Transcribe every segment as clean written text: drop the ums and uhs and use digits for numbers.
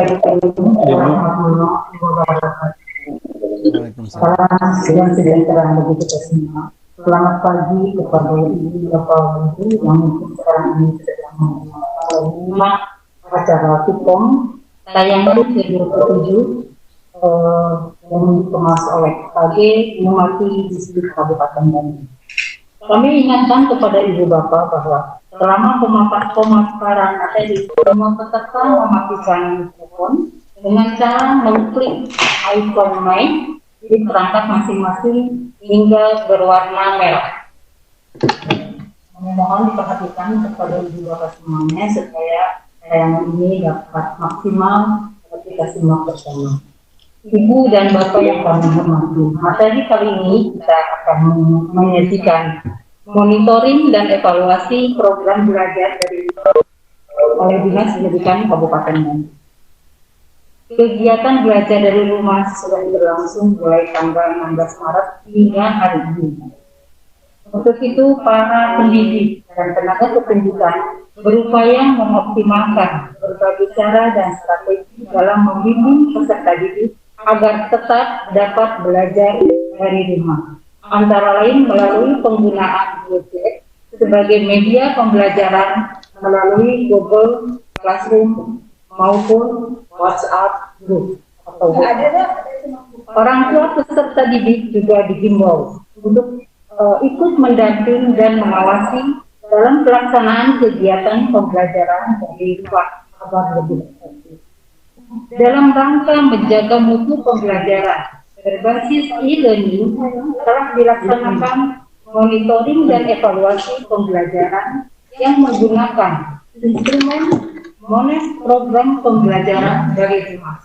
warahmatullahi wabarakatuh. Waalaikumsalam. Salam sejahtera bagi kita semua. Selamat pagi kepada ibu bapak ibu yang sekarang ini sedang menyimak acara Kupong tayangan ke-27 yang dikemas oleh KG Mumati Distrik Kabupaten Bandung. Kami ingatkan kepada ibu bapak bahwa selama pemaparan materi, semua peserta mematikan mikrofon dengan cara mengklik icon mic di perangkat masing-masing hingga berwarna merah. Mohon diperhatikan kepada ibu bapak semuanya supaya tayangan ini dapat maksimal ketika simak bersama. Ibu dan bapak yang kami hormati, materi kali ini kita akan menyajikan monitoring dan evaluasi program belajar oleh Dinas Pendidikan Kabupaten Bandung. Kegiatan belajar dari rumah sudah berlangsung mulai tanggal 16 Maret hingga hari ini. Untuk itu, para pendidik dan tenaga kependidikan berupaya mengoptimalkan berbagai cara dan strategi dalam membimbing peserta didik agar tetap dapat belajar dari rumah. Antara lain melalui penggunaan Gojek sebagai media pembelajaran melalui Google Classroom maupun WhatsApp Group atau orang tua peserta didik juga dihimbau untuk ikut mendamping dan mengawasi dalam pelaksanaan kegiatan pembelajaran dari luar agar lebih efektif. Dalam rangka menjaga mutu pembelajaran berbasis e-learning telah dilaksanakan monitoring dan evaluasi pembelajaran yang menggunakan instrumen Mones program pembelajaran dari rumah.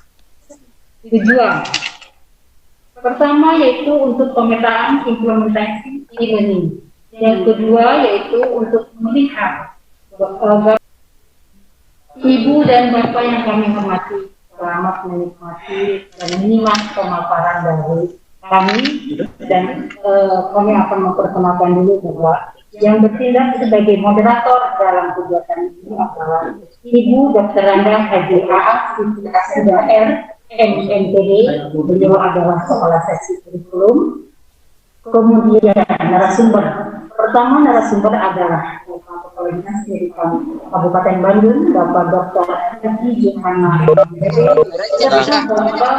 Tujuan pertama yaitu untuk pemetaan implementasi e-learning. Yang kedua yaitu untuk melihat ibu dan bapak yang kami hormati, selamat menikmati dan menyimak pemaparan dari kami dan kami akan memperkenalkan dulu bahwa yang bertindak sebagai moderator dalam kegiatan ini adalah Ibu Dr. Randa Haji A.A. Siti Asida R. MNPD, beliau adalah kepala seksi kurikulum. Kemudian narasumber pertama adalah Kepala Dinas Pendidikan Kabupaten Bandung, Bapak Dr. Haji Johanna serta Bapak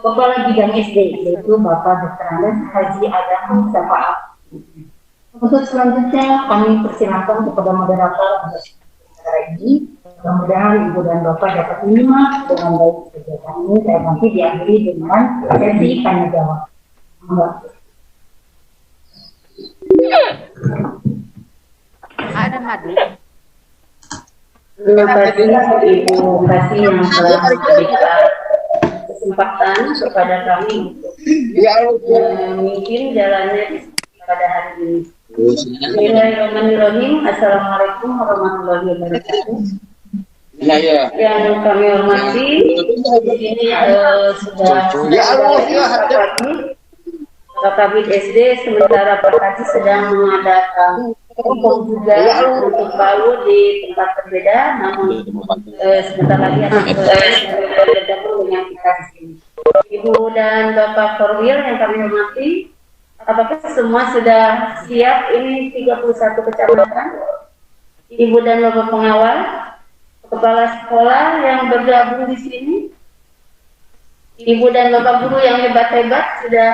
Kepala Bidang SD, yaitu Bapak Dr. Haji Adam Safaat. Untuk selanjutnya kami persilakan kepada moderator untuk acara ini. Mudah-mudahan Ibu dan Bapak dapat menyimak dengan baik kegiatan ini. Saya nanti diakhiri dengan sesi tanya jawab. Ada Madi. Terima kasih Ibu Kasih yang telah memberikan kesempatan kepada kami untuk memimpin jalannya pada hari ini. Bismillahirrahmanirrahim. Assalamualaikum warahmatullahi wabarakatuh. Yang kami hormati, di sini sudah Pak Kabid SD, sementara Pak Kaji sedang mengadakan kumpul juga untuk baru di tempat berbeda, namun sebentar lagi akan bergabung dengan kita di sini. Ibu dan Bapak Korwil yang kami hormati, apakah semua sudah siap? Ini 31 kecamatan, Ibu dan Bapak pengawal, kepala sekolah yang bergabung di sini, Ibu dan Bapak guru yang hebat-hebat sudah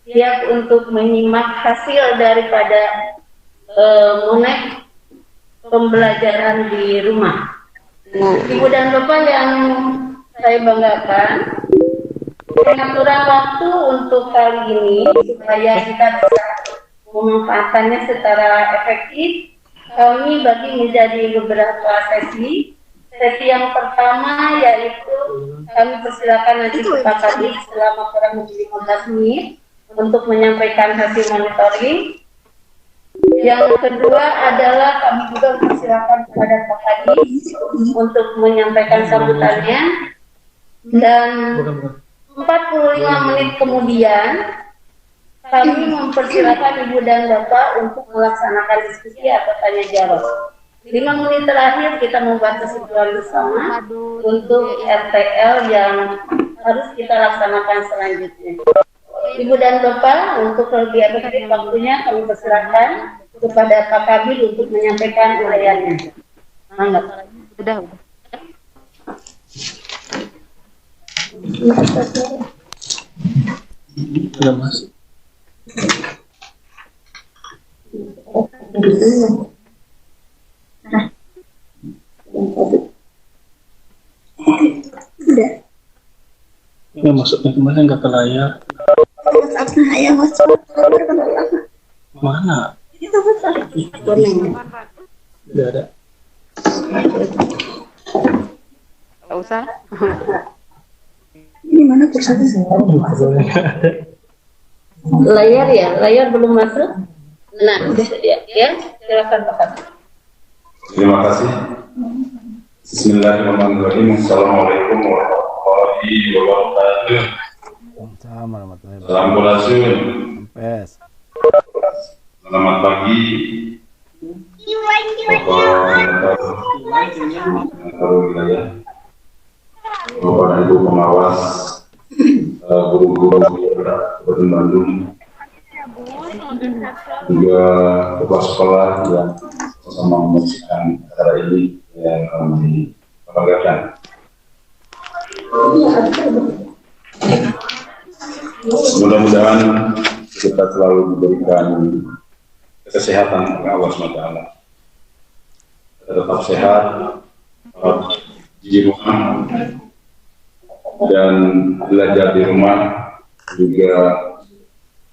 siap untuk menyimak hasil daripada monek pembelajaran di rumah. Ibu dan Bapak yang saya banggakan, pengaturan waktu untuk kali ini supaya kita bisa memanfaatkannya secara efektif, kami bagi menjadi beberapa sesi. Sesi yang pertama yaitu kami persilakan nanti Pak Kadis selama kurang lebih 15 menit untuk menyampaikan hasil monitoring. Yang kedua adalah kami juga persilakan kepada Pak Kadis untuk menyampaikan sambutannya. Dan 45 menit kemudian kami mempersilakan Ibu dan Bapak untuk melaksanakan diskusi atau tanya jawab. 5 menit terakhir kita membaca kesimpulan bersama untuk RTL yang harus kita laksanakan selanjutnya. Ibu dan Bapak, untuk lebih efektif waktunya kami persilakan kepada Pak Kabil untuk menyampaikan uraiannya. Mangga. Udah. Udah Mas. Udah. Ya masuknya kemarin nggak ke layar. WhatsApp-nya ya WhatsApp. Mana? Itu WhatsApp. Udah ada. Nggak usah. Ini mana kursanya? Layar ya, layar belum masuk. Nah, ya, silakan Pak Kabil. Terima kasih. Bismillahirrahmanirrahim. Assalamualaikum warahmatullahi wabarakatuh. Sama warahmatullahi wabarakatuh. Assalamualaikum. Pes. Selamat pagi. Bapak dan Ibu pengawas, guru-guru Kabupaten Bandung, juga kepala sekolah yang bersama menyaksikan acara ini yang kami banggakan. Mudah-mudahan kita selalu diberikan kesehatan oleh Allah SWT. Tetap sehat, tetap di rumah, dan belajar di rumah juga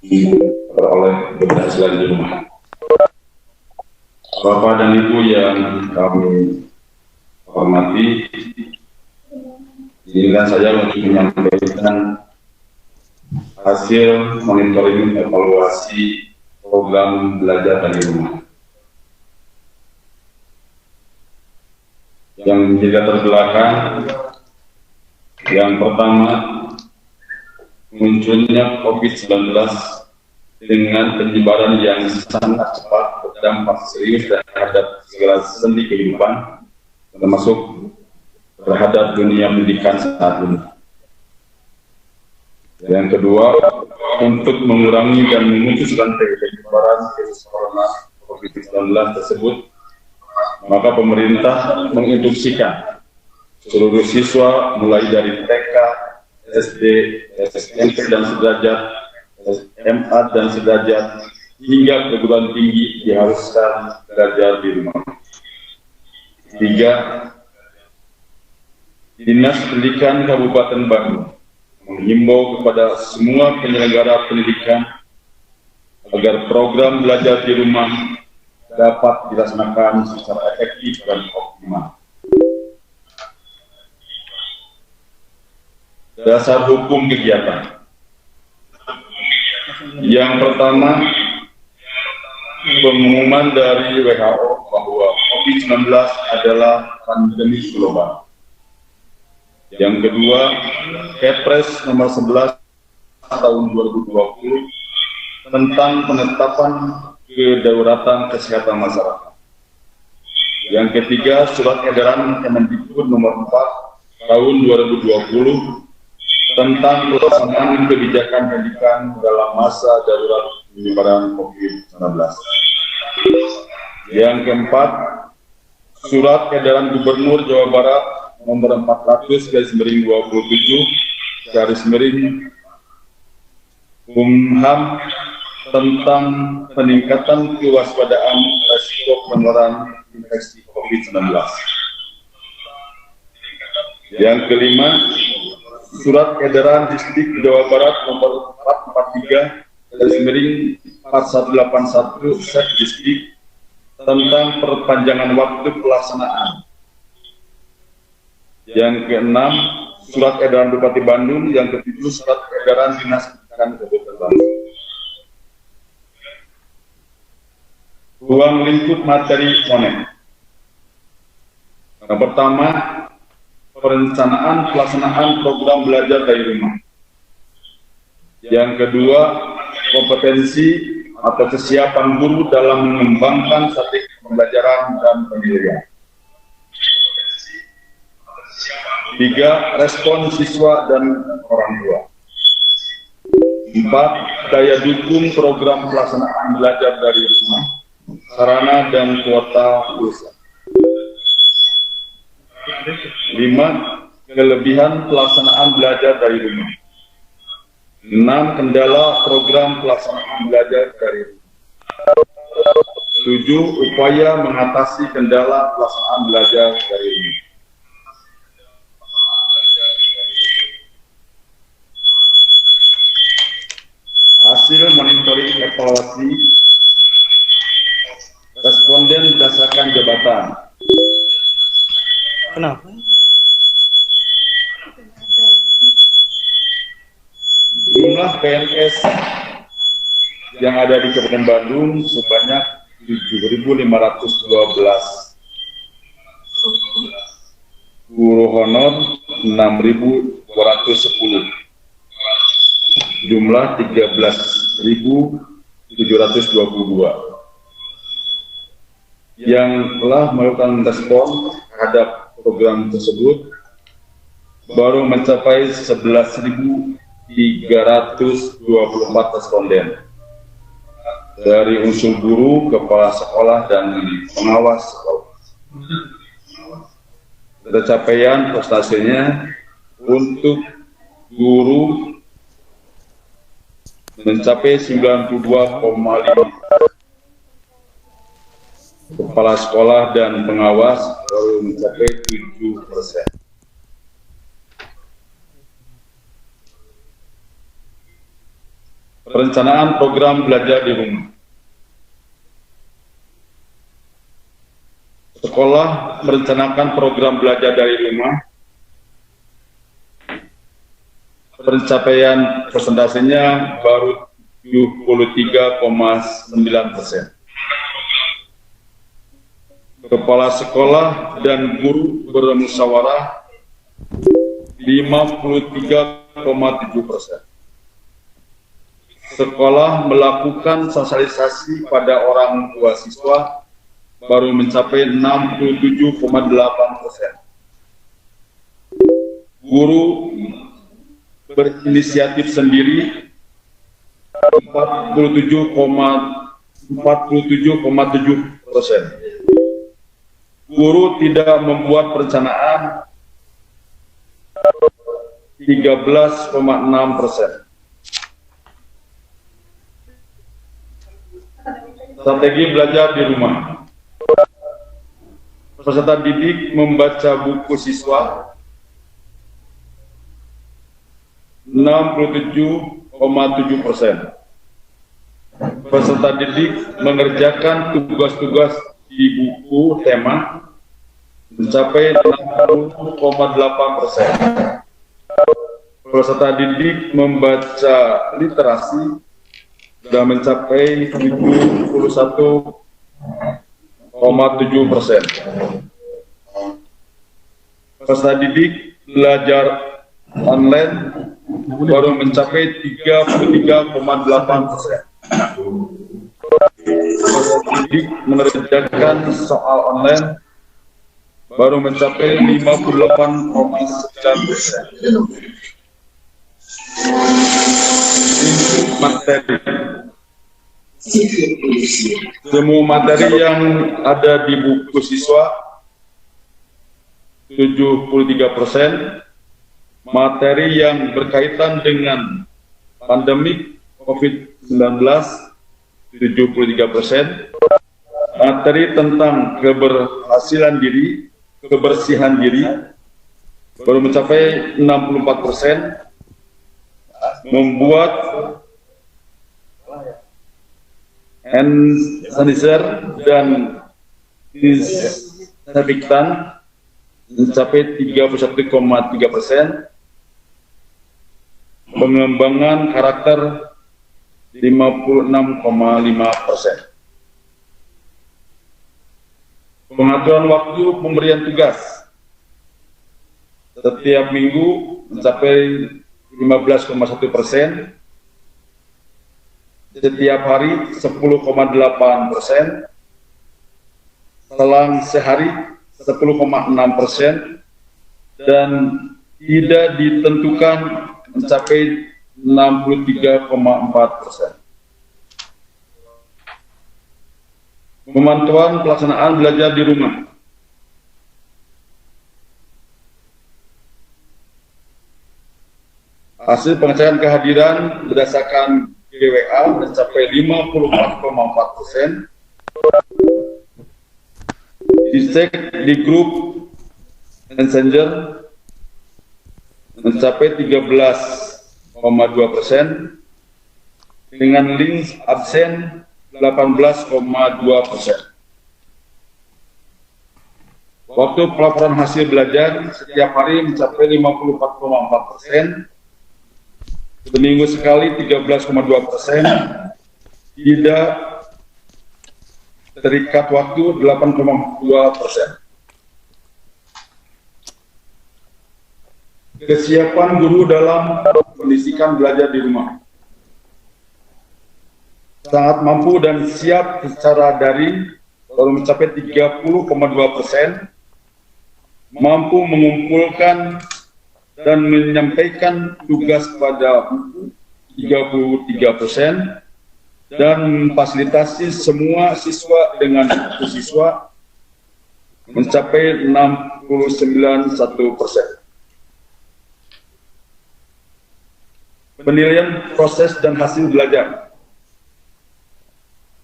diperoleh keberhasilan di rumah. Bapak dan Ibu yang kami hormati, izinkan saya untuk menyampaikan hasil monitoring evaluasi program belajar dari rumah. Yang menjadi terbelakang, yang pertama, munculnya COVID-19 dengan penyebaran yang sangat cepat berdampak serius terhadap segala sendi kehidupan, termasuk terhadap dunia pendidikan saat ini. Yang kedua, untuk mengurangi dan memutus rantai penyebaran virus corona COVID-19 tersebut, maka pemerintah menginstruksikan seluruh siswa mulai dari TK, SD, SMP dan sederajat, SMA dan sederajat, hingga perguruan tinggi diharuskan belajar di rumah. Tiga, Dinas Pendidikan Kabupaten Bandung menghimbau kepada semua penyelenggara pendidikan agar program belajar di rumah dapat dilaksanakan secara efektif dan optimal. Dasar hukum kegiatan. Yang pertama, pengumuman dari WHO bahwa COVID-19 adalah pandemi global. Yang kedua, Kepres nomor 11 tahun 2020 tentang penetapan kedaulatan kesehatan masyarakat. Yang ketiga, surat edaran Kemendikbud nomor 4 tahun 2020 tentang pelaksanaan kebijakan pendidikan dalam masa darurat penyebaran COVID-19. Yang keempat, surat edaran Gubernur Jawa Barat nomor 400/27/Umham tentang peningkatan kewaspadaan risiko penularan infeksi COVID-19. Yang kelima, surat edaran Distrik Jawa Barat nomor 443/4181 Sekdistrik tentang perpanjangan waktu pelaksanaan. Yang keenam, surat edaran Bupati Bandung. Yang ketujuh, surat edaran Dinas Pendidikan Kabupaten Bandung. Ruang lingkup materi monet. Yang pertama, perencanaan pelaksanaan program belajar dari rumah. Yang kedua, kompetensi atau kesiapan guru dalam mengembangkan strategi pembelajaran dan penilaian. 3. Respon siswa dan orang tua. 4. Daya dukung program pelaksanaan belajar dari rumah, sarana dan kuota pulsa. 5. Kelebihan pelaksanaan belajar dari rumah. 6. Kendala program pelaksanaan belajar dari rumah. 7. Upaya mengatasi kendala pelaksanaan belajar dari rumah. Hasil monitoring evaluasi responden berdasarkan jabatan. Kenapa? Jumlah PNS yang ada di Kabupaten Bandung sebanyak 7.512, guru honor 6.210, jumlah 13.722 yang telah melakukan respon terhadap program tersebut baru mencapai 11.324 responden dari unsur guru, kepala sekolah, dan pengawas sekolah. Capaian prestasinya untuk guru mencapai 92,5%, kepala sekolah dan pengawas baru mencapai 7%. Perencanaan program belajar di rumah. Sekolah merencanakan program belajar dari rumah. Pencapaian presentasinya baru 73,9%. Kepala sekolah dan guru bermusyawarah 53,7%. Sekolah melakukan sosialisasi pada orang tua siswa baru mencapai 67,8%. Guru berinisiatif sendiri 47,7%. Guru tidak membuat perencanaan 13,6%. Strategi belajar di rumah. Peserta didik membaca buku siswa 67,7%. Peserta didik mengerjakan tugas-tugas di buku tema mencapai 60,8%. Peserta didik membaca literasi sudah mencapai 71,7%. Peserta didik belajar online baru mencapai 33,8%. Peserta didik mengerjakan soal online baru mencapai 58,9%. Materi. Semua materi yang ada di buku siswa 73%, materi yang berkaitan dengan pandemik COVID-19 73%, materi tentang kebersihan diri baru mencapai 64%, membuat hand sanitizer dan disinfektan mencapai 31,3%, pengembangan karakter 56,5%. Pengaturan waktu pemberian tugas setiap minggu mencapai 15,1%, setiap hari 10,8%, selang sehari 10,6% dan tidak ditentukan mencapai 63,4%. Pemantauan pelaksanaan belajar di rumah. Hasil pengecekan kehadiran berdasarkan GWA mencapai 54,4%. Dicek di grup Messenger mencapai 13,2%. Dengan link absen 18,2%. Waktu pelaporan hasil belajar setiap hari mencapai 54,4%. Seminggu sekali 13,2%, tidak terikat waktu 8,2%. Kesiapan guru dalam pendidikan belajar di rumah. Sangat mampu dan siap secara daring, baru mencapai 30,2%, mampu mengumpulkan dan menyampaikan tugas pada 33% dan memfasilitasi semua siswa dengan buku siswa mencapai 69,1%. Penilaian proses dan hasil belajar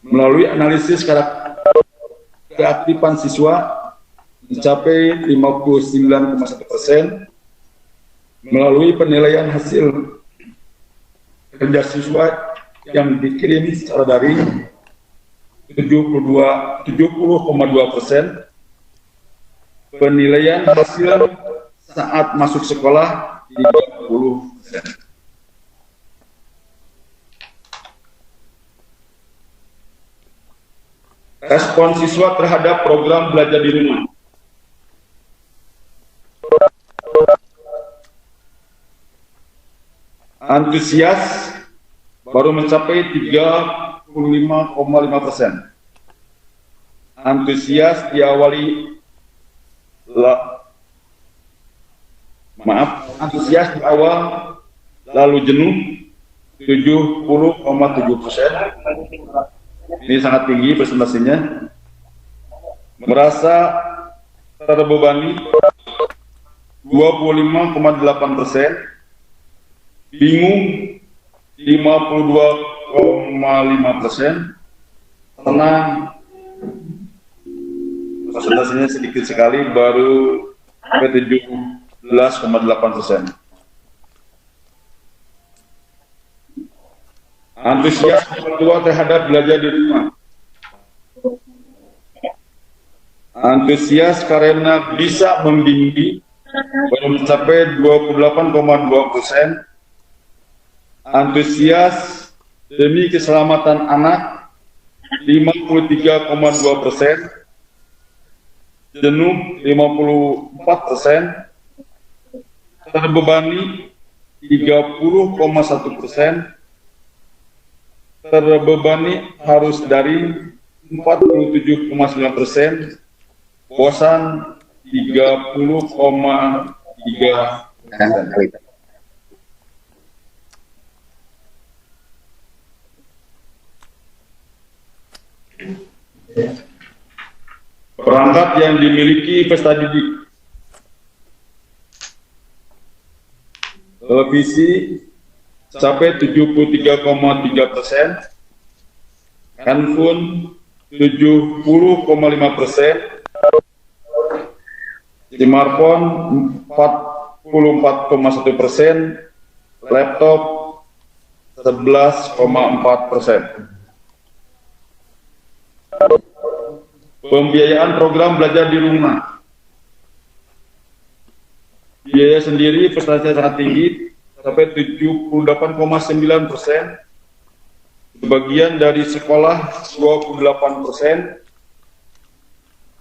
melalui analisis keaktifan siswa mencapai 59,1%. Melalui penilaian hasil kerja siswa yang dikirim secara daring 70,2%, penilaian hasil saat masuk sekolah 30%. Respon siswa terhadap program belajar di rumah. Antusias baru mencapai 35,5%. Antusias antusias di awal lalu jenuh 70,7%. Ini sangat tinggi presentasinya. Merasa terbebani 25,8%. Bingung 52,5%, tenang presentasinya sedikit sekali, baru 17,8%. Antusias orang tua terhadap belajar di rumah. Antusias karena bisa membimbing baru mencapai 28,2%. Antusias demi keselamatan anak 53,2%, jenuh 54%, terbebani 30,1%, terbebani harus daring 47,9%, bosan 30,3%. Perangkat yang dimiliki peserta didik. Televisi sampai 73,3%, handphone 70,5%, smartphone 44,1%, laptop 11,4%. Pembiayaan program belajar di rumah. Biaya sendiri persentase sangat tinggi, sampai 78,9%. Sebagian dari sekolah 28%.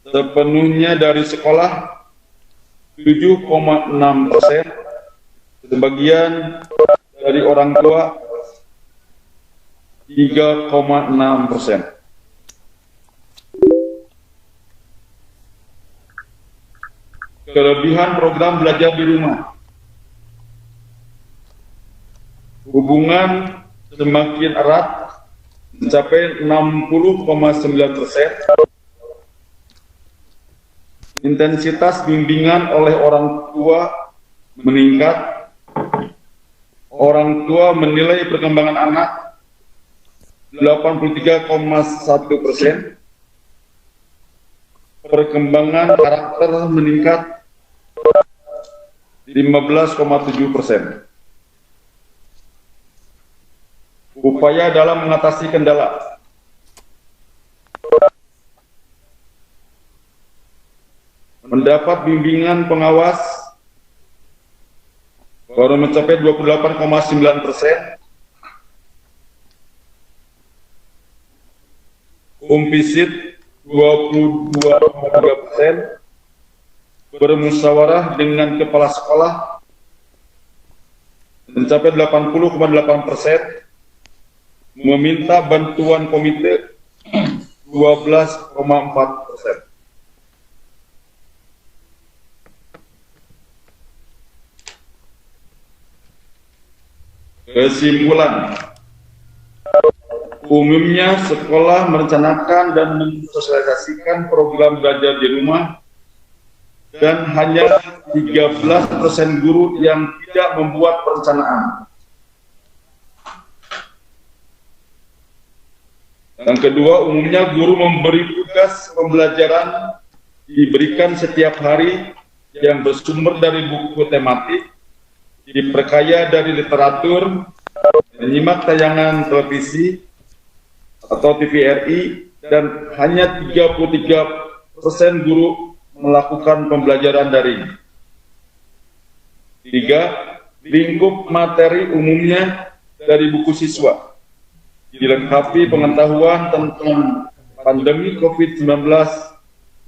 Sepenuhnya dari sekolah 7,6%. Sebagian dari orang tua 3,6%. kelebihan program belajar di rumah. Hubungan semakin erat, mencapai 60,9%. Intensitas bimbingan oleh orang tua meningkat. Orang tua menilai perkembangan anak 83,1%. Perkembangan karakter meningkat 15,7%. Upaya dalam mengatasi kendala. Mendapat bimbingan pengawas baru mencapai 28,9%. Umpisit 22,3%. Bermusyawarah dengan kepala sekolah mencapai 80,8%. Meminta bantuan komite 12,4%. Kesimpulan, umumnya sekolah merencanakan dan mensosialisasikan program belajar di rumah dan hanya 13% guru yang tidak membuat perencanaan. Yang kedua, umumnya guru memberi tugas pembelajaran diberikan setiap hari yang bersumber dari buku tematik, diperkaya dari literatur, menyimak tayangan televisi atau TVRI, dan hanya 33% guru melakukan pembelajaran daring. 3. Lingkup materi umumnya dari buku siswa, dilengkapi pengetahuan tentang pandemi COVID-19,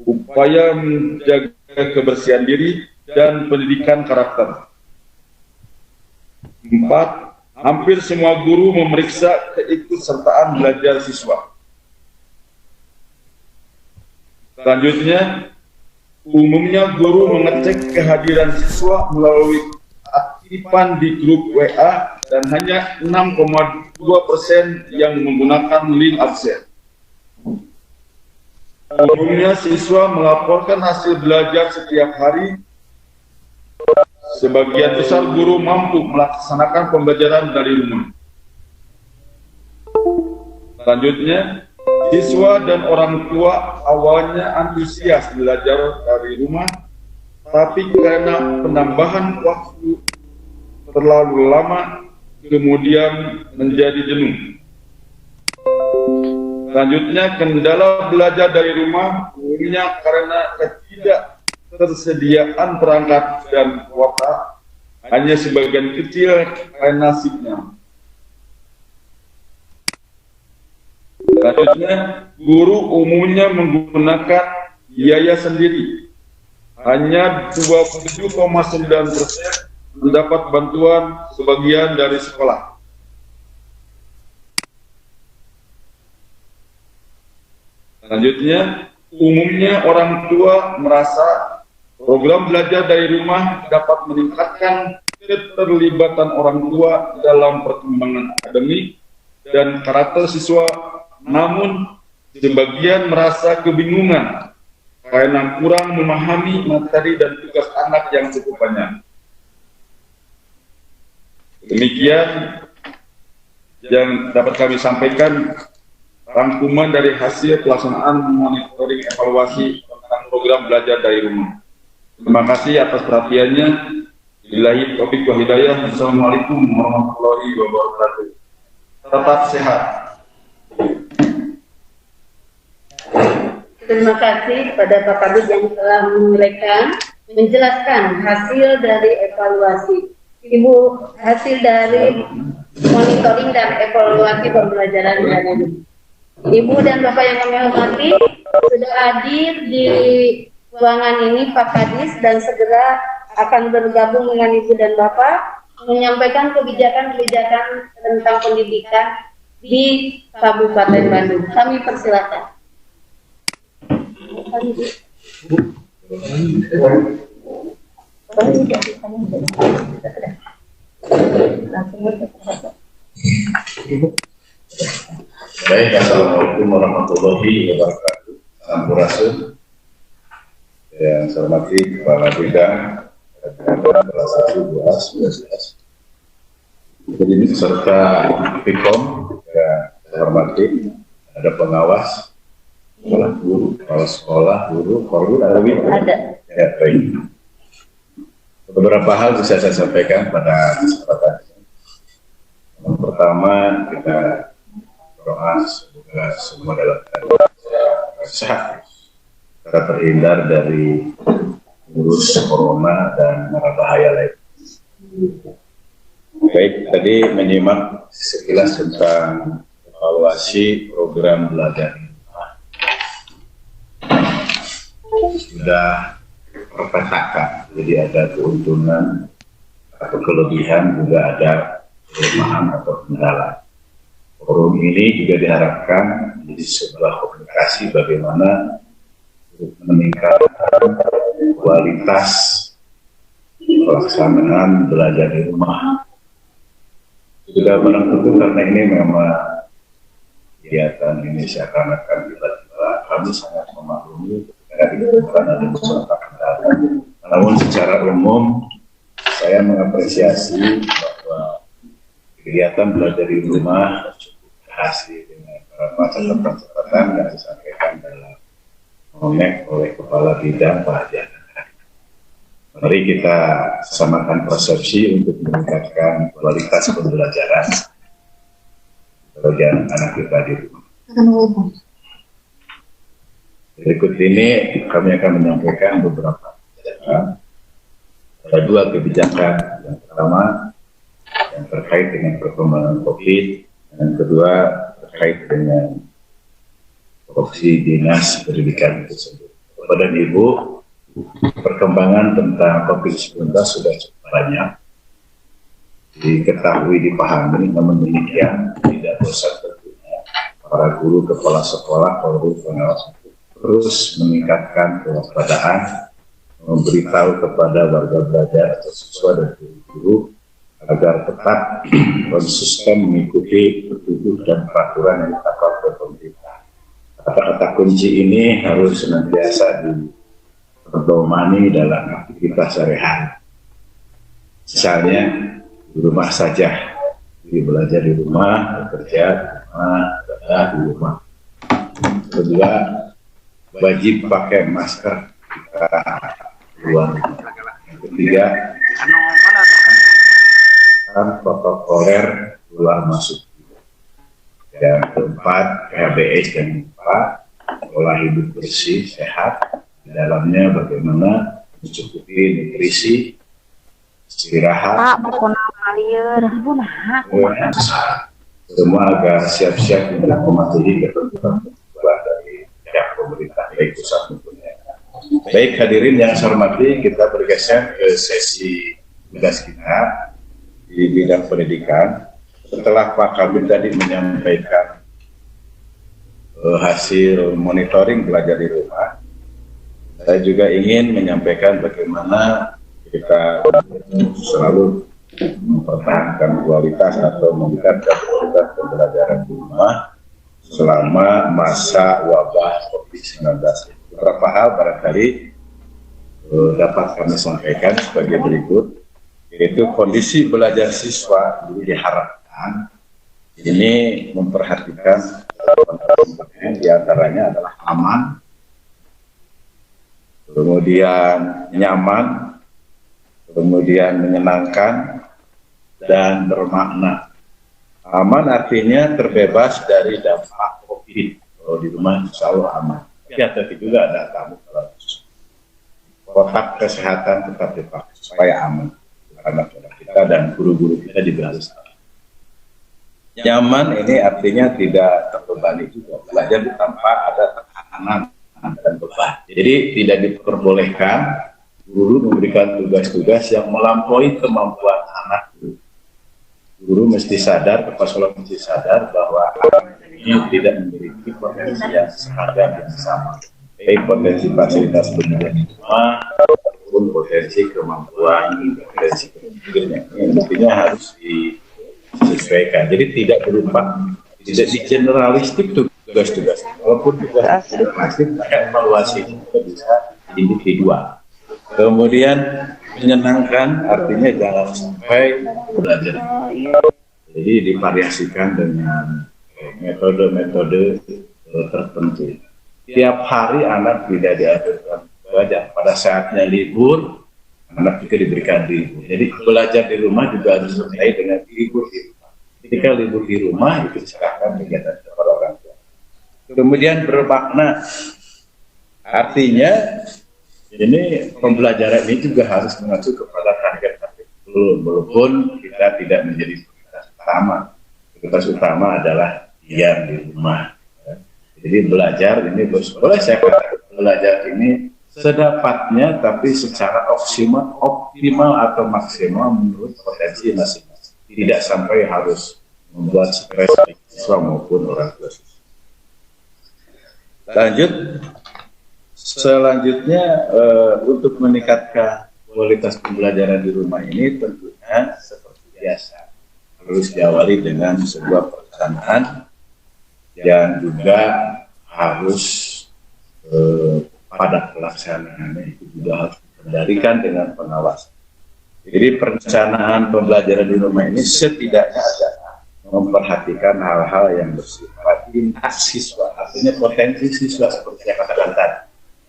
upaya menjaga kebersihan diri, dan pendidikan karakter. 4. Hampir semua guru memeriksa keikutsertaan belajar siswa. Selanjutnya, umumnya guru mengecek kehadiran siswa melalui aktifan di grup WA dan hanya 6,2% yang menggunakan link absen. Umumnya siswa melaporkan hasil belajar setiap hari. Sebagian besar guru mampu melaksanakan pembelajaran dari rumah. Selanjutnya, siswa dan orang tua awalnya antusias belajar dari rumah, tapi karena penambahan waktu terlalu lama, kemudian menjadi jenuh. Selanjutnya, kendala belajar dari rumah umumnya karena ketidaktersediaan perangkat dan kuota, hanya sebagian kecil karena nasibnya. Selanjutnya, guru umumnya menggunakan biaya sendiri. Hanya 27,9% mendapat bantuan sebagian dari sekolah. Selanjutnya, umumnya orang tua merasa program belajar dari rumah dapat meningkatkan keterlibatan orang tua dalam perkembangan akademik dan karakter siswa, namun sebagian merasa kebingungan karena kurang memahami materi dan tugas anak yang cukup banyak. Demikian yang dapat kami sampaikan rangkuman dari hasil pelaksanaan monitoring evaluasi tentang program belajar dari rumah. Terima kasih atas perhatiannya. Billahi taufiq wal hidayah. Assalamualaikum warahmatullahi wabarakatuh. Tetap sehat. Terima kasih kepada Pak Kabid yang telah menjelaskan hasil dari evaluasi. Ibu, hasil dari monitoring dan evaluasi pembelajaran dari rumah. Ibu dan Bapak yang kami hormati, sudah hadir di ruangan ini Pak Kadis dan segera akan bergabung dengan Ibu dan Bapak menyampaikan kebijakan-kebijakan tentang pendidikan di Kabupaten Bandung. Kami persilakan. Baik, assalamualaikum warahmatullahi wabarakatuh. Sampurasun. Yang saya hormati Kepala Bidang kelas 1, 2, 11. Jadi beserta PIKOM yang saya hormati, ada pengawas, kepala sekolah, guru, ada gitu? Ada. Ya, baik. Beberapa hal bisa saya sampaikan pada kesempatan ini. Yang pertama, kita doa semoga semua dalam keadaan sehat, kita terhindar dari virus corona dan mara bahaya lain. Baik, tadi menyimak sekilas tentang evaluasi program belajar sudah terpetakan, jadi ada keuntungan atau kelebihan, juga ada kelemahan atau kendala. Forum ini juga diharapkan menjadi sebuah komunikasi bagaimana meningkatkan kualitas pelaksanaan belajar di rumah. Sudah barang tentu karena ini memang kegiatan ini seakan-akan tiba-tiba, kami sangat memaklumi ketika ditemukan ada beberapa kendala. Namun secara umum saya mengapresiasi bahwa kegiatan belajar di rumah cukup berhasil dengan beberapa catatan-catatan yang disampaikan dalam momen oleh Kepala Bidang Pak Haji. Mari kita samakan persepsi untuk meningkatkan kualitas pembelajaran bagi anak kita di rumah. Berikut ini kami akan menyampaikan beberapa kebijakan. Ada 2 kebijakan. Yang pertama yang terkait dengan perkembangan COVID, yang kedua terkait dengan Fungsi Dinas Pendidikan tersebut. Kepada Ibu, perkembangan tentang COVID-19 sudah cukup banyak diketahui, dipahami, namun demikian tidak bosan tentunya para guru, kepala sekolah, polri, pengawas terus meningkatkan kewaspadaan, memberitahu kepada warga belajar atau siswa dan guru agar tetap konsisten mengikuti petunjuk dan peraturan yang ditetapkan oleh pemerintah. Kata-kata kunci ini harus senantiasa diperdomani dalam aktivitas sehari-hari. Misalnya di rumah saja, jadi belajar di rumah, bekerja di rumah, belajar di rumah. Kedua, wajib pakai masker jika keluar. Yang ketiga, protokoler keluar masuk. Yang keempat, PHBS dan pola hidup bersih, sehat. Di dalamnya bagaimana mencukupi nutrisi, istirahat, semua agar siap-siap untuk mematuhi ketentuan dari pihak pemerintah, baik pusat maupun daerah. Baik hadirin yang saya hormati, kita bergeser ke sesi tugas kita di bidang pendidikan. Setelah Pak Kabir tadi menyampaikan hasil monitoring belajar di rumah, saya juga ingin menyampaikan bagaimana kita selalu mempertahankan kualitas atau meningkatkan kualitas pembelajaran di rumah selama masa wabah COVID-19. Beberapa hal barangkali dapat kami sampaikan sebagai berikut, yaitu kondisi belajar siswa diharapkan ini memperhatikan diantaranya adalah aman, kemudian nyaman, kemudian menyenangkan, dan bermakna. Aman artinya terbebas dari dampak COVID. Kalau di rumah insya Allah aman. Tapi juga ada tamu kalau kotak kesehatan tetap dipakai supaya aman. Anak-anak kita dan guru-guru kita juga harus tahu. Nyaman ini artinya tidak terbebani juga. Belajar tanpa ada tekanan dan beban. Jadi tidak diperbolehkan guru memberikan tugas-tugas yang melampaui kemampuan anak guru. Guru mesti sadar, kepala sekolah mesti sadar bahwa anak ini tidak memiliki potensi yang seragam yang sama. Baik potensi fasilitas pendidikan di rumah, maupun potensi kemampuan, potensi kemampuannya. Intinya harus disesuaikan. Jadi tidak berupa, tidak di generalistik tugas-tugas. Walaupun tugas generalistik, maka evaluasi juga bisa individual. Kemudian menyenangkan artinya jangan sampai belajar. Jadi divariasikan dengan metode-metode tertentu. Tiap hari anak tidak diajarkan belajar. Pada saatnya libur, anak juga diberikan libur. Jadi belajar di rumah juga harus selesai dengan libur di rumah. Ketika libur di rumah itu diserahkan kegiatan kepada orang tua. Kemudian bermakna, artinya ini pembelajaran ini juga harus mengacu kepada target-target walaupun kita tidak menjadi prioritas utama. Prioritas utama adalah diam di rumah. Jadi belajar ini boleh saya katakan belajar ini sedapatnya tapi secara optimal atau maksimal menurut potensi masing-masing. Tidak sampai harus membuat stres siswa maupun orang tua. Selanjutnya untuk meningkatkan kualitas pembelajaran di rumah ini tentunya seperti biasa harus diawali dengan sebuah perencanaan yang juga harus pada pelaksanaannya itu juga harus dikendalikan dengan pengawasan. Jadi perencanaan pembelajaran di rumah ini setidaknya adalah memperhatikan hal-hal yang bersifat lintas siswa, artinya potensi siswa seperti yang katakan tadi,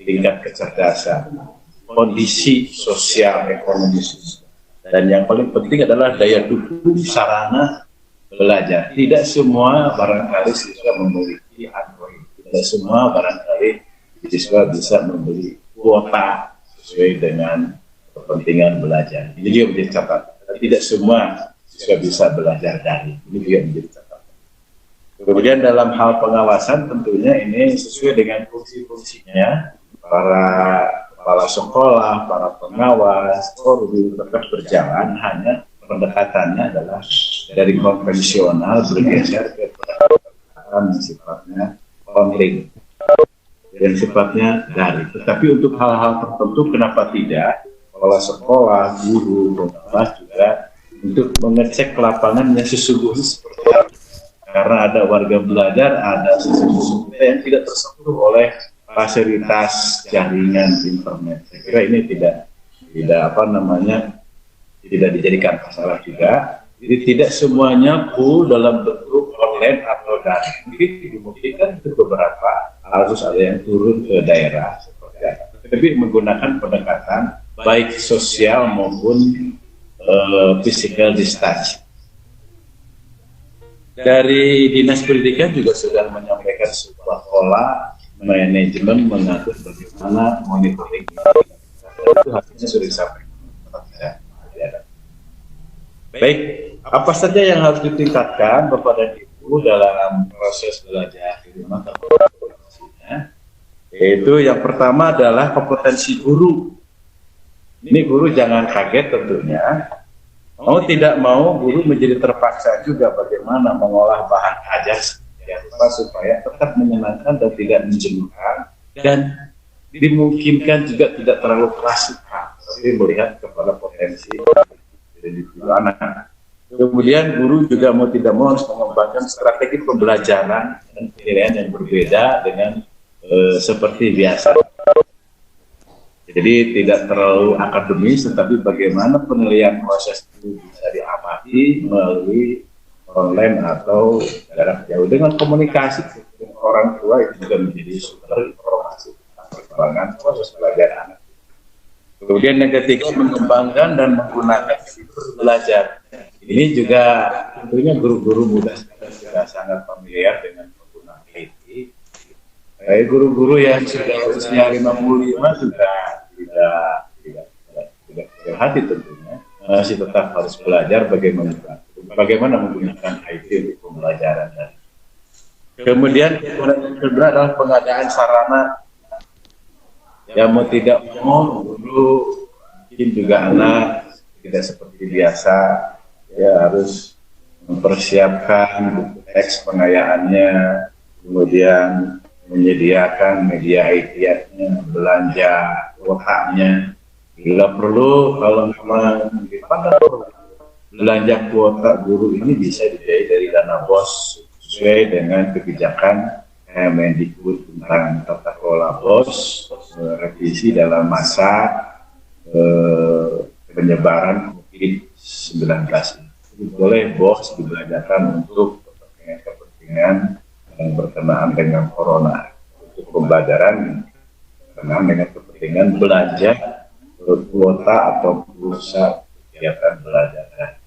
tingkat kecerdasan, kondisi sosial ekonomi siswa, dan yang paling penting adalah daya dukung sarana belajar. Tidak semua barangkali siswa memiliki Android, tidak semua barangkali siswa bisa membeli kuota sesuai dengan kepentingan belajar. Ini juga menjadi catatan. Tidak semua siswa bisa belajar daring. Ini juga menjadi catatan. Kemudian dalam hal pengawasan tentunya ini sesuai dengan fungsi-fungsinya. Para kepala sekolah, para pengawas, guru tetap berjalan, hanya pendekatannya adalah dari konvensional bergeser ke pendekatan yang sifatnya online, yang sifatnya daring. Tetapi untuk hal-hal tertentu kenapa tidak? Kepala sekolah, guru, pengawas juga untuk mengecek lapangannya sesungguhnya seperti apa. Karena ada warga belajar, ada siswa yang tidak tersentuh oleh fasilitas jaringan internet. Saya kira ini tidak tidak dijadikan masalah juga. Jadi tidak semuanya full dalam bentuk online atau daring. Jadi dimungkinkan itu beberapa harus ada yang turun ke daerah seperti itu. Tapi menggunakan pendekatan baik sosial maupun physical distancing. Dari Dinas Pendidikan juga sudah menyampaikan sebuah pola manajemen mengatur bagaimana monitoring itu hasilnya sudah disampaikan. Baik, apa saja yang harus ditingkatkan kepada ibu dalam proses belajar di rumah? Yaitu yang pertama adalah kompetensi guru. Ini guru jangan kaget tentunya. Mau tidak mau guru menjadi terpaksa juga bagaimana mengolah bahan ajar supaya tetap menyenangkan dan tidak menjenuhkan dan dimungkinkan juga tidak terlalu klasikal, tapi melihat kepada potensi dari anak. Kemudian guru juga mau tidak mau harus mengembangkan strategi pembelajaran dan penilaian yang berbeda dengan seperti biasa. Jadi tidak terlalu akademis, tetapi bagaimana penilaian proses itu bisa diamati melalui online atau jarak jauh dengan komunikasi dengan orang tua itu juga menjadi sumber informasi tentang perkembangan proses belajar anak. Kemudian yang ketiga mengembangkan dan menggunakan fitur belajar. Ini juga tentunya guru-guru muda sudah sangat familiar dengan penggunaan IT. Guru-guru yang sudah usia 55 sudah tidak hati tentunya masih tetap harus belajar bagaimana menggunakan IT untuk pembelajaran. Kemudian yang kedua adalah pengadaan sarana yang mau tidak mau guru mungkin juga anak tidak seperti biasa ya harus mempersiapkan teks pengayaannya, kemudian menyediakan media IT-nya, belanja kuotanya, Bila perlu, kalau memang dipandang belanja kuota guru ini bisa dibiayai dari dana BOS sesuai dengan kebijakan Mendikbud tentang tata kelola BOS, revisi dalam masa penyebaran COVID-19 ini. Boleh BOS dibelanjakan untuk kepentingan yang berkenaan dengan corona, untuk pembelajaran berkenaan dengan kepentingan belanja kuota atau pulsa kegiatan belajar.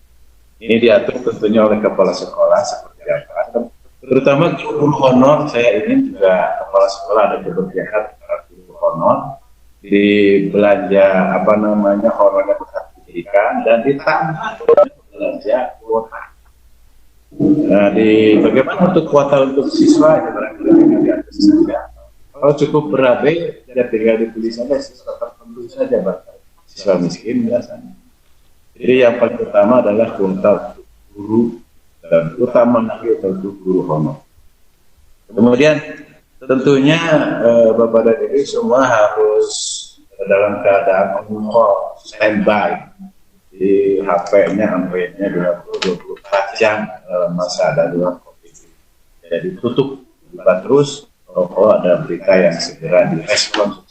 Ini diatur tentunya oleh kepala sekolah seperti apa. Terutama guru honor, saya ingin juga kepala sekolah ada keberpihakan terhadap guru honor di belanja honornya pusat pendidikan dan ditambah belanja kuota. Nah, bagaimana untuk kuota untuk siswa ya barangkali di atas saja. Kalau cukup berabe, ya tinggal ditulis saja siswa tertentu saja, siswa miskin biasanya. Jadi yang paling utama adalah kuota guru dan utama lagi untuk guru honor. Kemudian tentunya Bapak dan Ibu semua harus dalam keadaan on-call, standby di HP-nya, Android-nya 24 jam masa darurat COVID. Jadi tutup, buka terus. Kalau ada berita yang segera direspon.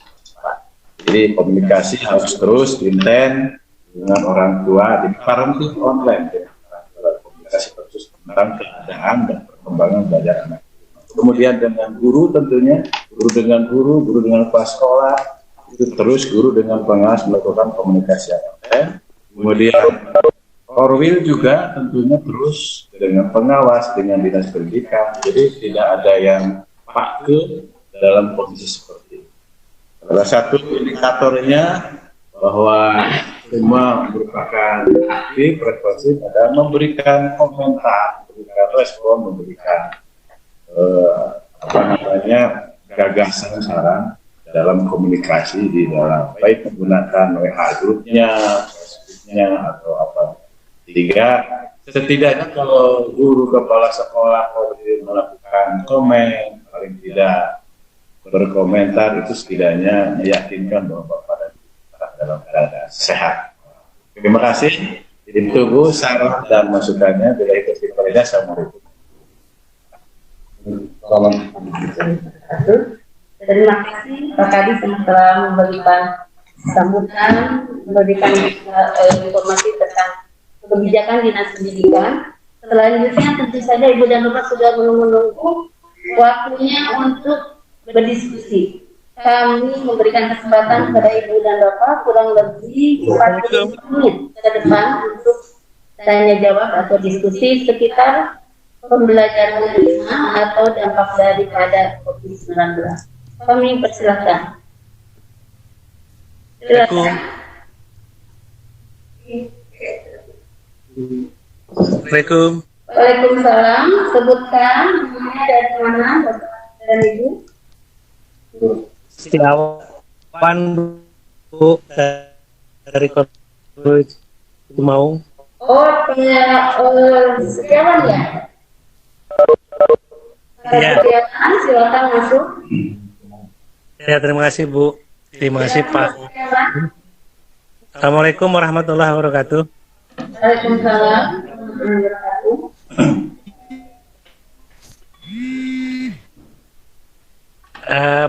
Jadi komunikasi harus terus intens dengan orang tua di parenting online, komunikasi terus tentang keadaan dan perkembangan belajar anak. Kemudian dengan guru tentunya, guru dengan kepala sekolah, itu terus guru dengan pengawas melakukan komunikasi online. Kemudian Korwil juga tentunya terus dengan pengawas, dengan dinas pendidikan. Jadi tidak ada yang pakai dalam kondisi seperti ini. Salah satu indikatornya bahwa semua merupakan aktif, responsif, adalah memberikan komentar, memberikan respon, memberikan gagasan, saran dalam komunikasi di dalam baik menggunakan WA grupnya, Facebooknya atau apa. Sehingga setidaknya kalau guru kepala sekolah melakukan komen, paling tidak berkomentar, itu setidaknya meyakinkan bahwa Bapak dan Ibu dalam keadaan sehat. Terima kasih. Ditunggu saran dan masukannya. Bila itu diperoleh, assalamualaikum. Terima kasih Pak Kadis yang telah memberikan sambutan, memberikan informasi tentang kebijakan dinas pendidikan. Selanjutnya tentu saja Ibu dan Bapak sudah menunggu waktunya untuk berdiskusi. Kami memberikan kesempatan kepada Ibu dan Bapak kurang lebih 40 menit ke depan untuk tanya jawab atau diskusi sekitar pembelajaran lima atau dampak daripada COVID-19. Kami persilahkan. Silakan. Assalamualaikum. Waalaikumsalam. Sebutkan namanya dari mana, Bapak dan Ibu. Setiawan Bu dari Kota mau. Oh, Setiawan ya? Iya. Setiawan, silakan masuk. Ya, terima kasih Bu. Terima kasih Pak. Setiawan. Assalamualaikum warahmatullahi wabarakatuh. Waalaikumsalam warahmatullahi wabarakatuh.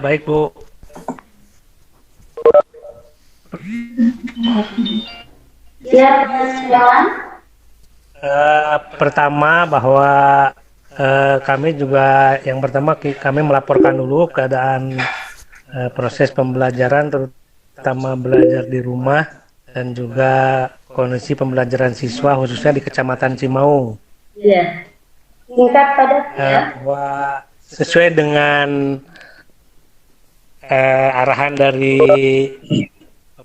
Baik Bu. Ya, Setiawan. Pertama bahwa kami juga yang pertama kami melaporkan dulu keadaan proses pembelajaran, terutama belajar di rumah dan juga kondisi pembelajaran siswa khususnya di Kecamatan Cimaung. Iya. Singkat padat ya. Bahwa sesuai dengan arahan dari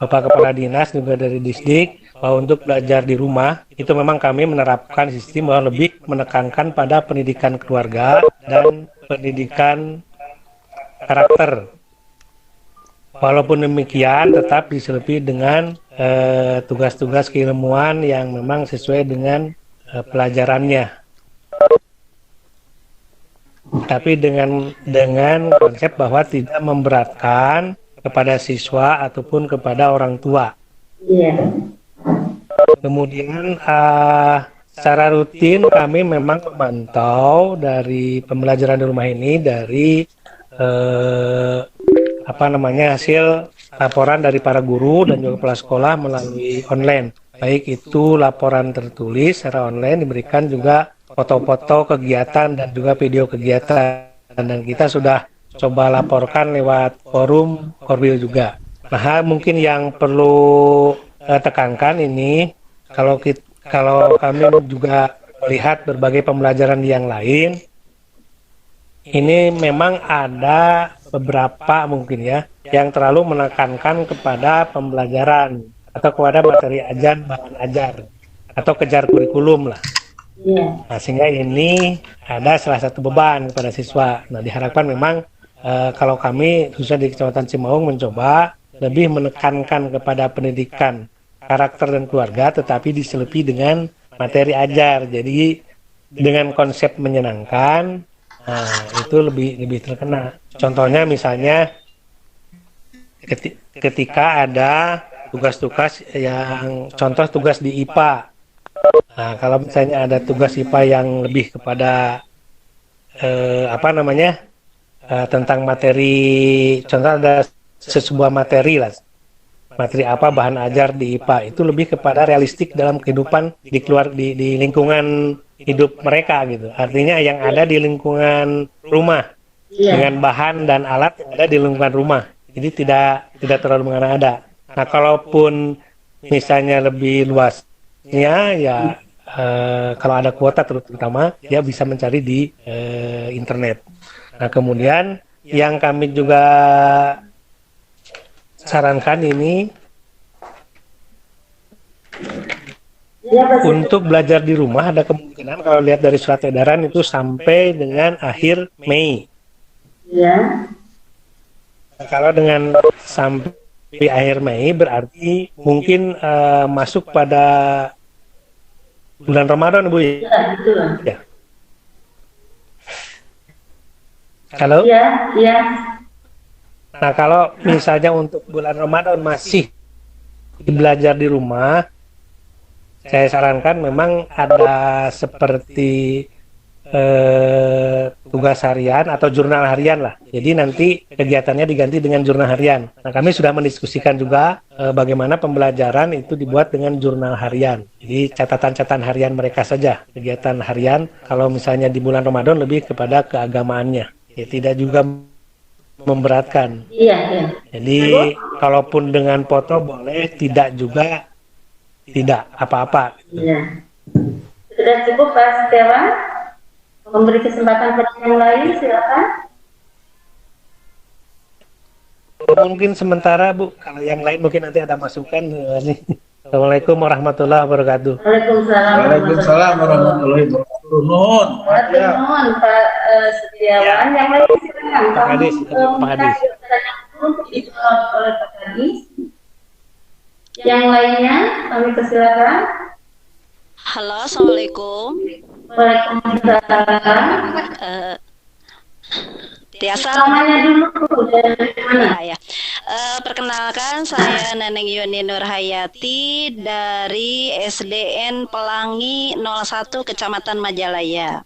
Bapak Kepala Dinas juga dari Disdik bahwa untuk belajar di rumah itu memang kami menerapkan sistem bahwa lebih menekankan pada pendidikan keluarga dan pendidikan karakter. Walaupun demikian tetap disertai dengan tugas-tugas keilmuan yang memang sesuai dengan pelajarannya. Tapi dengan konsep bahwa tidak memberatkan kepada siswa ataupun kepada orang tua. Iya. Kemudian secara rutin kami memang memantau dari pembelajaran di rumah ini dari hasil laporan dari para guru dan juga kepala sekolah melalui online. Baik itu laporan tertulis secara online, diberikan juga foto-foto kegiatan dan juga video kegiatan. Dan kita sudah coba laporkan lewat forum Korwil juga. Nah, mungkin yang perlu tekankan ini, kalau kami juga melihat berbagai pembelajaran yang lain, ini memang ada beberapa mungkin ya yang terlalu menekankan kepada pembelajaran atau kepada materi ajar, bahan ajar atau kejar kurikulum lah. Nah, sehingga ini ada salah satu beban kepada siswa. Nah, diharapkan memang kalau kami khususnya di Kecamatan Cimaung mencoba lebih menekankan kepada pendidikan karakter dan keluarga, tetapi diselipi dengan materi ajar. Jadi dengan konsep menyenangkan, itu lebih terkena. Contohnya misalnya ketika ada tugas-tugas yang contoh tugas di IPA. Nah, kalau misalnya ada tugas IPA yang lebih kepada tentang materi, contoh ada sebuah materi lah, materi apa bahan ajar di IPA, itu lebih kepada realistik dalam kehidupan di lingkungan hidup mereka gitu. Artinya yang ada di lingkungan rumah dengan bahan dan alat yang ada di lingkungan rumah. Jadi tidak terlalu mengada-ada. Nah, kalaupun misalnya lebih luasnya ya kalau ada kuota terutama ya bisa mencari di internet. Nah, kemudian yang kami juga sarankan ini untuk belajar di rumah ada kemungkinan kalau lihat dari surat edaran itu sampai dengan akhir Mei. Ya. Nah, kalau dengan sampai akhir Mei berarti mungkin masuk pada bulan Ramadan, Bu. Ya, betul. Ya. Halo? Iya, iya. Nah, kalau misalnya untuk bulan Ramadan masih belajar di rumah, saya sarankan memang ada seperti tugas harian atau jurnal harian lah. Jadi nanti kegiatannya diganti dengan jurnal harian. Nah, kami sudah mendiskusikan juga bagaimana pembelajaran itu dibuat dengan jurnal harian. Jadi catatan-catatan harian mereka saja, kegiatan harian. Kalau misalnya di bulan Ramadan lebih kepada keagamaannya. Ya, tidak juga memberatkan. Iya, iya. Jadi kalaupun dengan foto boleh, tidak juga tidak apa-apa. Iya. Sudah cukup Pak Setiawan? Memberi kesempatan pada yang lain, silakan. Mungkin sementara, Bu. Kalau yang lain mungkin nanti ada masukan. Assalamualaikum warahmatullahi wabarakatuh. Waalaikumsalam warahmatullahi wabarakatuh. Nuhun. Nuhun Pak Setiawan. Yang lain silakan. Pak Hadis, Pak Hadis. Untuk dijawab oleh Pak Hadis. Yang lainnya kami persilakan. Halo, assalamualaikum. Waalaikumsalam. Tiasa. Namanya dulu dari mana? Ya. Perkenalkan, saya Neneng Yuni Nurhayati dari SDN Pelangi 01 Kecamatan Majalaya.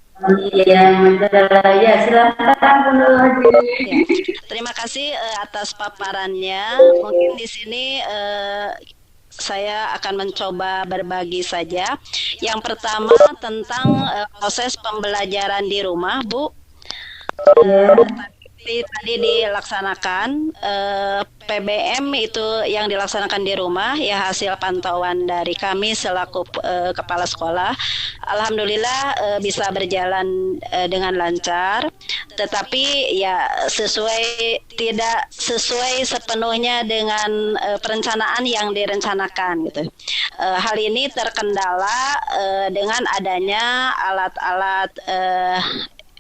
Iya, Majalaya. Silakan Bu Nur. Ya. Terima kasih atas paparannya. Mungkin di sini saya akan mencoba berbagi saja. Yang pertama tentang proses pembelajaran di rumah, Bu. Tadi dilaksanakan PBM itu yang dilaksanakan di rumah ya, hasil pantauan dari kami selaku kepala sekolah. Alhamdulillah bisa berjalan dengan lancar, tetapi ya tidak sesuai sepenuhnya dengan perencanaan yang direncanakan gitu. Hal ini terkendala dengan adanya alat-alat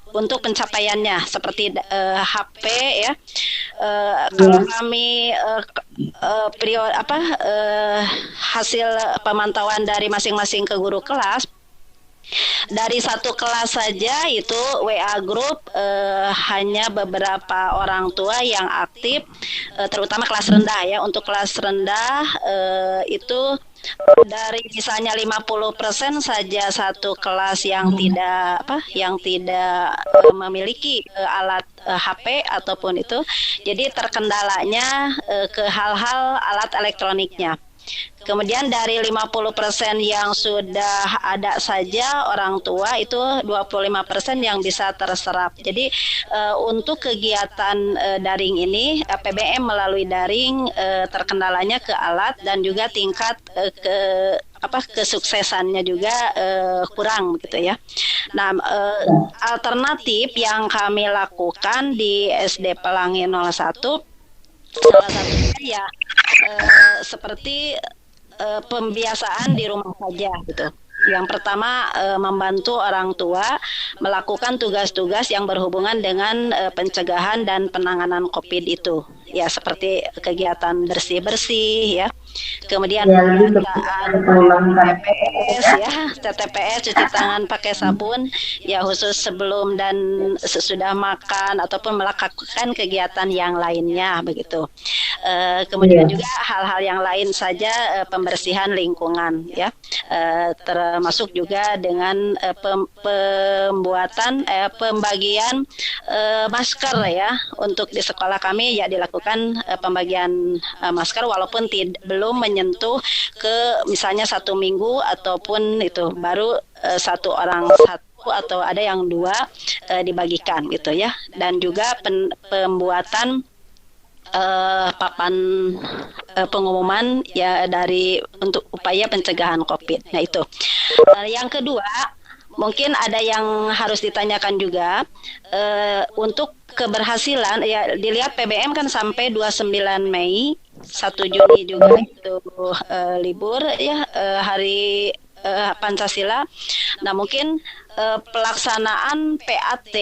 untuk pencapaiannya seperti HP ya. Kalau kami hasil pemantauan dari masing-masing ke guru kelas Dari satu kelas saja itu WA grup hanya beberapa orang tua yang aktif, terutama kelas rendah ya. Untuk kelas rendah itu dari misalnya 50% saja satu kelas yang tidak memiliki alat HP ataupun itu. Jadi terkendalanya ke hal-hal alat elektroniknya. Kemudian dari 50% yang sudah ada saja orang tua itu 25% yang bisa terserap. Jadi untuk kegiatan daring ini PBM melalui daring terkendalanya ke alat dan juga tingkat kesuksesannya juga kurang gitu ya. Nah, alternatif yang kami lakukan di SD Pelangi 01 salah satunya ya seperti pembiasaan di rumah saja gitu. Yang pertama membantu orang tua melakukan tugas-tugas yang berhubungan dengan pencegahan dan penanganan COVID itu. Ya seperti kegiatan bersih-bersih ya. Kemudian TTPS cuci tangan pakai sabun ya khusus sebelum dan sesudah makan ataupun melakukan kegiatan yang lainnya begitu. Kemudian juga hal-hal yang lain saja pembersihan lingkungan ya. Termasuk juga dengan pembagian masker ya. Untuk di sekolah kami ya dilakukan pembagian masker walaupun belum menyentuh ke misalnya 1 minggu ataupun itu baru satu orang satu atau ada yang 2 dibagikan gitu ya. Dan juga pembuatan papan pengumuman ya untuk upaya pencegahan COVID. Nah itu. Yang kedua, mungkin ada yang harus ditanyakan juga untuk keberhasilan ya dilihat PBM kan sampai 29 Mei, 1 Juni juga itu libur ya hari Pancasila. Nah, mungkin pelaksanaan PAT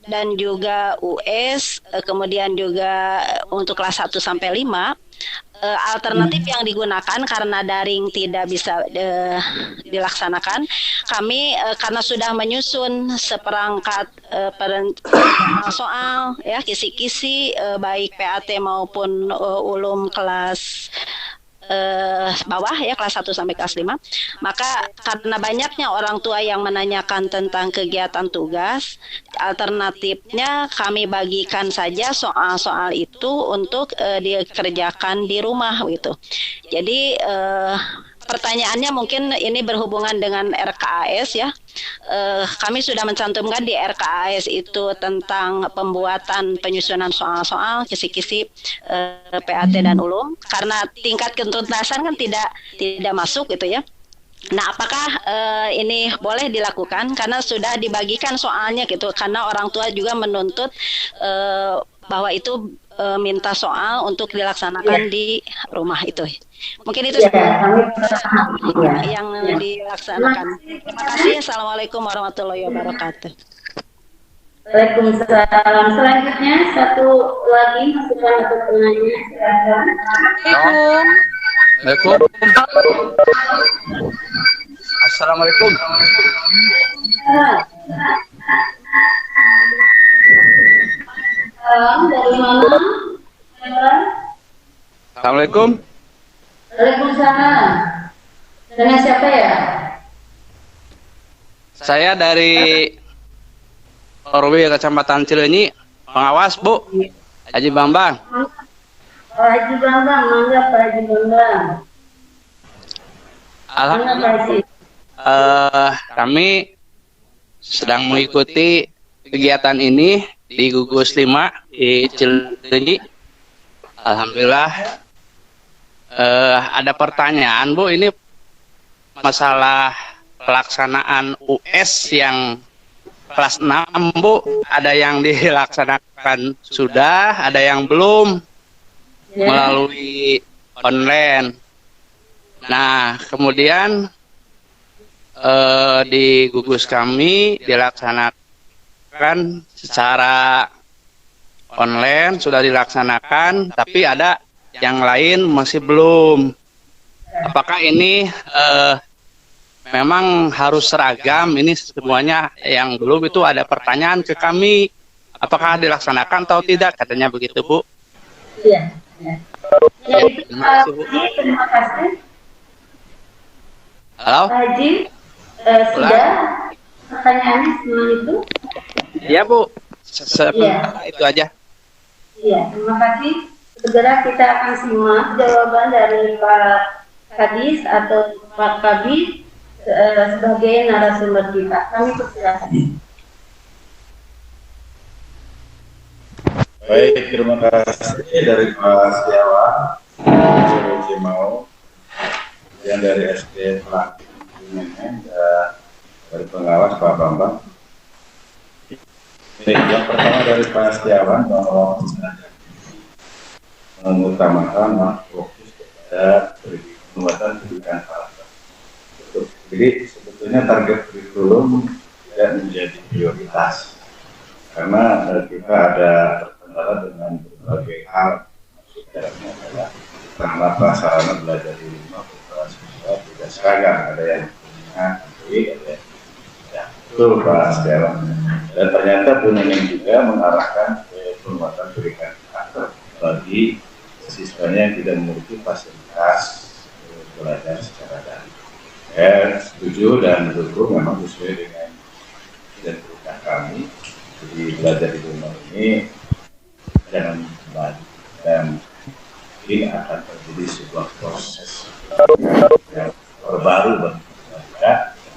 dan juga US kemudian juga untuk kelas 1 sampai 5 alternatif yang digunakan karena daring tidak bisa dilaksanakan. Kami karena sudah menyusun seperangkat soal ya kisi-kisi baik PAT maupun ulum kelas bawah ya kelas 1 sampai kelas 5. Maka karena banyaknya orang tua yang menanyakan tentang kegiatan tugas, alternatifnya kami bagikan saja soal-soal itu untuk dikerjakan di rumah gitu. Jadi pertanyaannya mungkin ini berhubungan dengan RKAS ya. Kami sudah mencantumkan di RKAS itu tentang pembuatan penyusunan soal-soal, kisi-kisi PAT dan ulum. Karena tingkat ketuntasan kan tidak masuk gitu ya. Nah, apakah ini boleh dilakukan? Karena sudah dibagikan soalnya gitu. Karena orang tua juga menuntut bahwa itu minta soal untuk dilaksanakan di rumah itu. Mungkin itu yang dilaksanakan. Terima kasih. Assalamualaikum warahmatullahi wabarakatuh. Waalaikumsalam. Selanjutnya satu lagi masukan atau penanya. Assalamualaikum. Assalamualaikum. Dari mana? Assalamualaikum. Waalaikumsalam. Dengan siapa ya? Saya dari Orwi Kecamatan Cileunyi, pengawas Bu, Haji Bambang. Haji Bambang, mangga Pak Haji Bambang. Alhamdulillah. Kami sedang mengikuti kegiatan ini di Gugus 5 di Cileunyi. Alhamdulillah. Ada pertanyaan Bu, ini masalah pelaksanaan US yang kelas 6 Bu, ada yang dilaksanakan sudah, ada yang belum melalui online. Nah, kemudian di gugus kami dilaksanakan secara online, sudah dilaksanakan, tapi ada yang lain masih belum. Apakah ini memang harus seragam. Ini semuanya yang belum itu ada pertanyaan ke kami, apakah dilaksanakan atau tidak, katanya begitu Bu. Iya. Ya. Ya itu Terima kasih, Bu. terima kasih. Halo? Pak Haji, sudah pertanyaannya semua itu? Iya Bu, Iya. itu aja. Iya, terima kasih. Segera kita akan simak jawaban dari Pak Kadis atau Pak Kabid sebagai narasumber kita. Kami persilakan. Baik, terima kasih dari Pak Setiawan, Cimau, yang dari SD Pelatih, dan dari pengawas Pak Bambang. Yang pertama dari Pak Setiawan bahwa mengutamakan fokus kepada penguatan pendidikan karakter. Jadi sebetulnya target kurikulum tidak menjadi prioritas karena kita ada terkendala dengan berbagai hal. Maksudnya adalah karena prasarana belajar di rumah para siswa tidak seragam, ada yang punya ada yang tidak. Betul Pak Setiawan. Dan ternyata Buneneng juga mengarahkan penguatan pendidikan karakter bagi siswanya yang tidak memiliki fasilitas belajar secara daring. Saya setuju dan mendukung memang sesuai dengan identitas kami. Jadi belajar di rumah ini jangan kembali dan ini akan terjadi sebuah proses yang terbaru bagi kita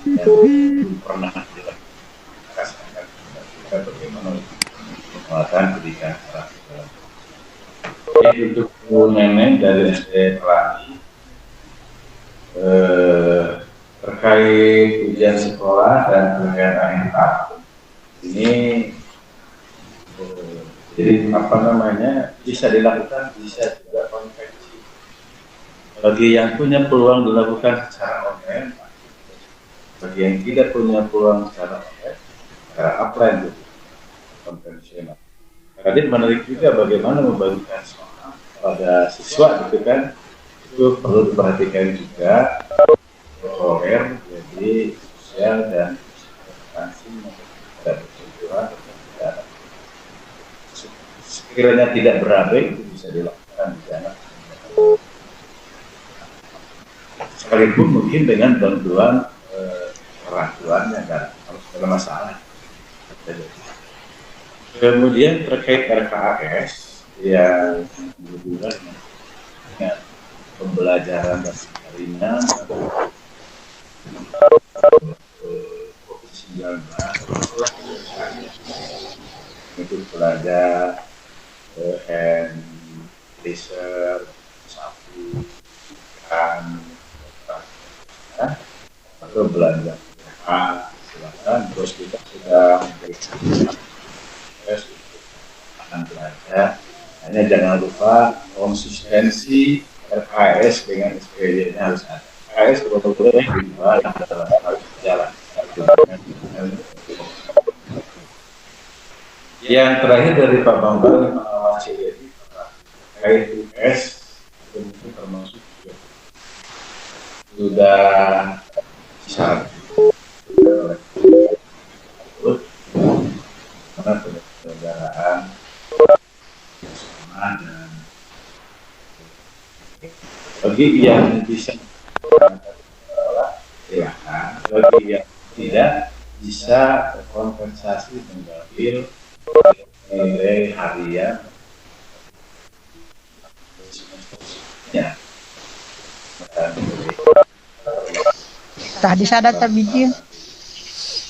yang belum pernah dirasakan kita bagaimana penguatan pendidikan karakter. Jadi untuk Nenek dari SD Pelangi terkait ujian sekolah dan penilaian akhir tahun ini jadi apa namanya bisa dilakukan, bisa juga konvensi. Bagi yang punya peluang dilakukan secara online, bagi yang tidak punya peluang secara online, secara offline gitu, konvensional. Tadi menarik juga bagaimana membagikan soal pada siswa gitu kan, itu perlu diperhatikan juga program jadi sosial dan substansi tidak bersentuhan tidak sekiranya tidak berabe itu bisa dilakukan di sana sekalipun mungkin dengan bantuan orang tuanya dan harus ada masalah. Kemudian terkait RKAS yang berhubungan dengan pembelajaran bahasa ringan COVID-19 untuk belajar hand laser sapu ikan atau belanja silakan. Terus kita sudah memberikan akan belajar, hanya jangan lupa konsistensi RKS dengan SPY nya harus ada. RKS betul-betul harus jalan. Yang terakhir dari Pak Bambang mengawasi jadi KIUS itu termasuk juga sudah syarat karena penyelenggaraan dan bagi yang bisa silakan, bagi yang tidak bisa kompensasi mengambil nilai harian ya. Tadi sadar terbiji.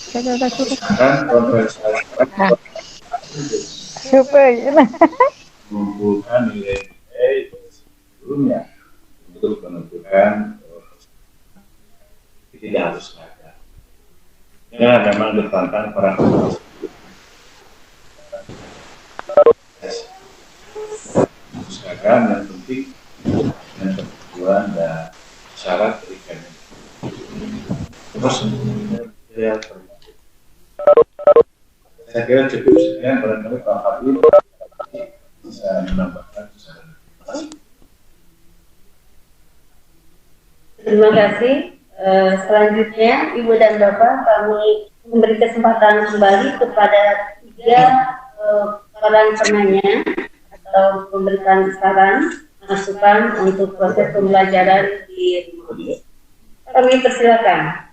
Saya sudah suruh. Dan kompensasi Supaya mengumpulkan nilai-nilai sebelumnya untuk menentukan tidak harus ada. Ya memang bertantang para pengurus. Usahakan yang penting dan kebutuhan dan syarat berikan. Terus ya termasuk. Saya kira cukup sekian barangkali Pak Habib bisa menambahkan Terima kasih Selanjutnya, Ibu dan Bapak, kami memberi kesempatan kembali kepada 3 orang penanya atau memberikan saran, masukan untuk proses pembelajaran di rumah. Kami persilakan.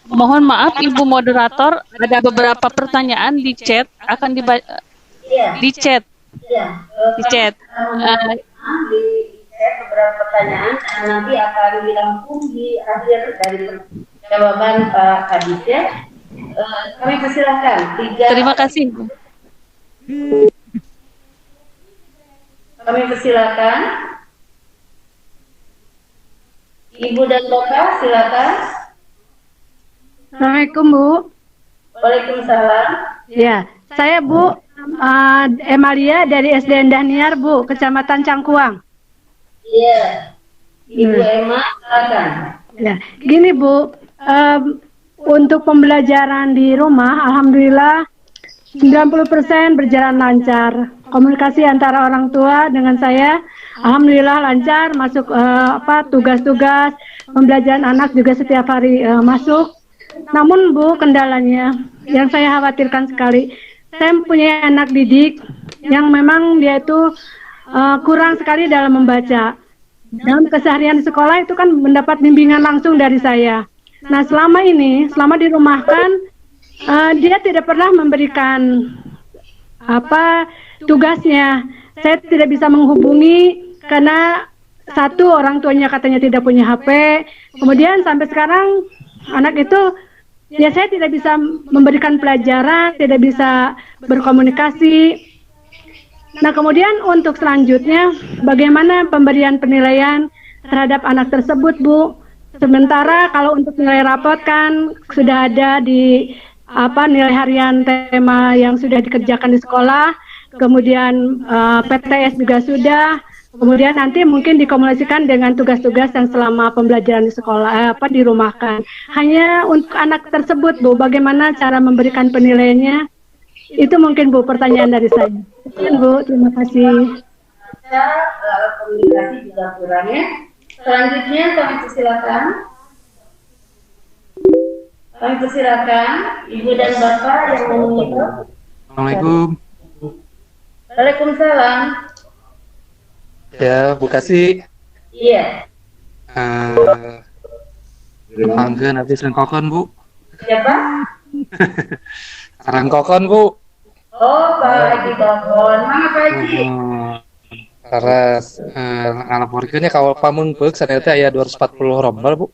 Mohon maaf Ibu moderator, ada beberapa pertanyaan di chat akan dibaca di chat. Di chat. Di chat beberapa pertanyaan dan nanti akan dirangkum di akhir dari jawaban Pak Kadis ya. Kami persilakan. Terima kasih. Kami persilakan. Ibu dan Bapak silakan. Assalamualaikum Bu. Waalaikumsalam. Ya, saya Bu Emalia dari SD Endah Niar Bu, Kecamatan Cangkuang. Iya. Ibu Emma silakan. Ya, gini Bu, untuk pembelajaran di rumah, alhamdulillah 90% berjalan lancar. Komunikasi antara orang tua dengan saya, alhamdulillah lancar. Masuk tugas-tugas pembelajaran anak juga setiap hari masuk. Namun Bu, kendalanya yang saya khawatirkan sekali, saya punya anak didik yang memang dia itu kurang sekali dalam membaca. Dalam keseharian di sekolah itu kan mendapat bimbingan langsung dari saya. Nah selama ini, selama dirumahkan, dia tidak pernah memberikan tugasnya. Saya tidak bisa menghubungi karena satu, orang tuanya katanya tidak punya HP. Kemudian sampai sekarang anak itu ya saya tidak bisa memberikan pelajaran, tidak bisa berkomunikasi. Nah kemudian untuk selanjutnya bagaimana pemberian penilaian terhadap anak tersebut Bu? Sementara kalau untuk nilai rapot kan sudah ada di nilai harian tema yang sudah dikerjakan di sekolah, kemudian PTS juga sudah. Kemudian nanti mungkin dikomunikasikan dengan tugas-tugas yang selama pembelajaran di sekolah, dirumahkan. Hanya untuk anak tersebut, Bu, bagaimana cara memberikan penilaiannya? Itu mungkin, Bu, pertanyaan dari saya. Bu, terima kasih. Komunikasi juga kurang ya. Selanjutnya kami persilakan. Kami persilakan Ibu dan Bapak yang menyimak. Assalamualaikum. Waalaikumsalam. Ya, Bu Kasih. Iya. Panggil nanti Rangkokon, Bu. Siapa? Rangkokon, Bu. Oh, Pak Haji Kokon. Mana Pak Haji? Terus, ngalaporkeunnya kalau pamun beuk saneta aya 240 rombel, Bu.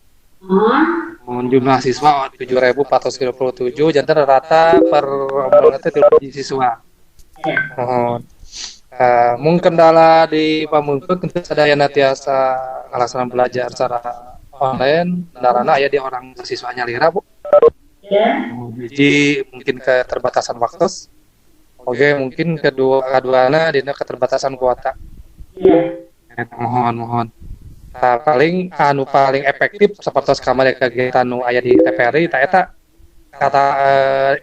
Jumlah siswa 7.437, jantan rata per rombel teh 30 siswa. Mohon. Mungkin kendala di Pamungpeuk untuk sadayana tiasa ngalaksanakeun belajar secara online, kendalana aya di orang siswanya lira, Bu. Ya. Biji mungkin keterbatasan waktu. Oke, mungkin keduana dina keterbatasan kuota. Iya. Mohon. Paling paling efektif seperti kamari kegiatan nu aya di TPRI eta kata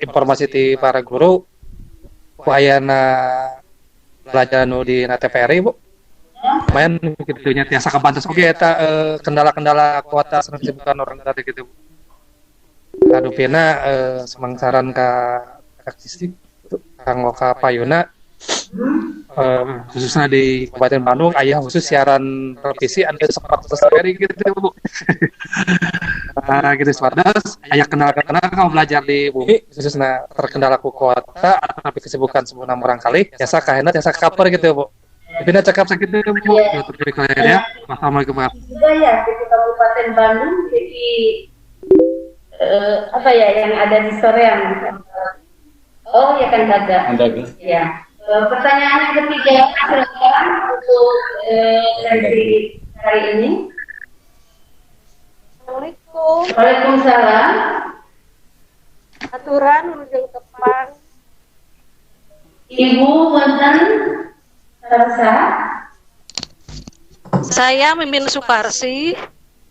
informasi ti para guru wayana belajar nu di TPRI, Bu. Main gitunya tiasa kebantas oke eta kendala-kendala kuota sareng kesibukan orang tadi gitu, Bu. Kadupina semangsaran ka logistik kanggo ka payuna khususnya di Kabupaten Bandung aya khusus siaran televisi anu seperti TPRI gitu, Bu. Gitu sebatas aya kendala-kendala kalau belajar di bumi khususnya terkendala ku kuota tapi kesibukan sebenarnya orang kali biasa kahena biasa cover gitu, Bu. Dipina cakap sakitu, Bu. Terus kalian ya. Assalamualaikum, Pak. Juga ya di Kabupaten Bandung jadi yang ada di Soreang. Oh ya kan Daga. Ya. Pertanyaan yang ketiga silakan untuk sesi hari ini. Assalamualaikum. Waalaikumsalam. Aturan menuju depan. Ibu wonten rasa. Saya Mimin Suparsi,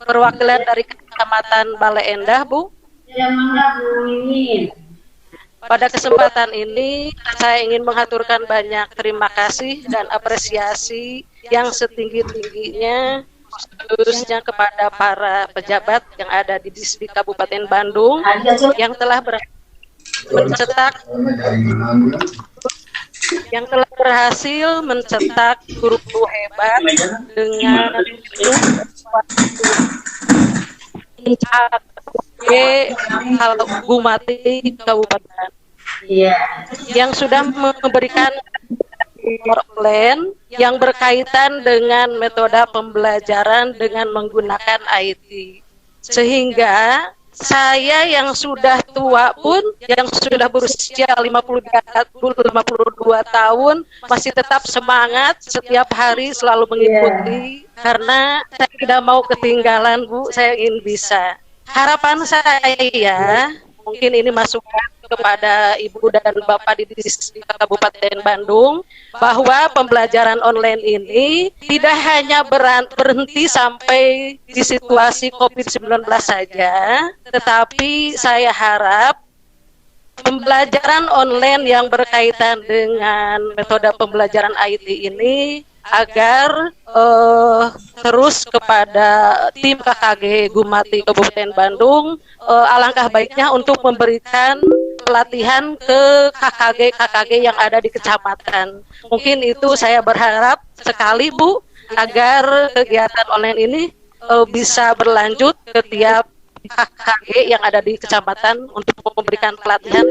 perwakilan dari Kecamatan Bale Endah, Bu. Ya, mangga Bu Mimin. Pada kesempatan ini, saya ingin mengaturkan banyak terima kasih dan apresiasi yang setinggi-tingginya khususnya kepada para pejabat yang ada di Distrik Kabupaten Bandung yang telah berhasil mencetak guru-guru hebat dengan hal Gumati Kabupaten yang sudah memberikan online yang berkaitan dengan metode pembelajaran dengan menggunakan IT, sehingga saya yang sudah tua pun, yang sudah berusia 52 tahun, masih tetap semangat setiap hari selalu mengikuti, karena saya tidak mau ketinggalan, Bu. Saya ingin bisa. Harapan saya, mungkin ini masukan kepada Ibu dan Bapak di Distrik Kabupaten Bandung, bahwa pembelajaran online ini tidak hanya berhenti sampai di situasi COVID-19 saja, tetapi saya harap pembelajaran online yang berkaitan dengan metode pembelajaran IT ini agar terus kepada tim KKG Gumati Kabupaten Bandung, alangkah baiknya untuk memberikan pelatihan ke KKG yang ada di kecamatan. Mungkin itu saya berharap sekali, Bu, agar kegiatan online ini bisa berlanjut ke tiap KKG yang ada di kecamatan untuk memberikan pelatihan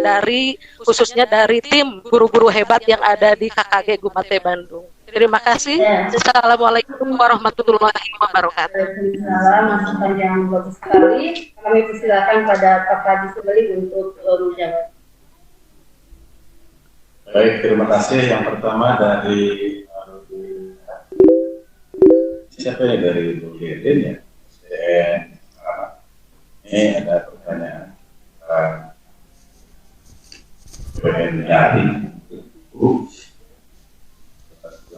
khususnya dari tim guru-guru hebat yang ada di KKG Gumati Bandung. Terima kasih. Assalamualaikum warahmatullahi wabarakatuh. Waalaikumsalam, masukan yang bagus sekali. Kami persilakan pada Pak Kaji Subali untuk menjawab. Baik, terima kasih. Yang pertama dari siapa ya, dari Bu Yedin ya? Ini ada pertanyaan dari Bu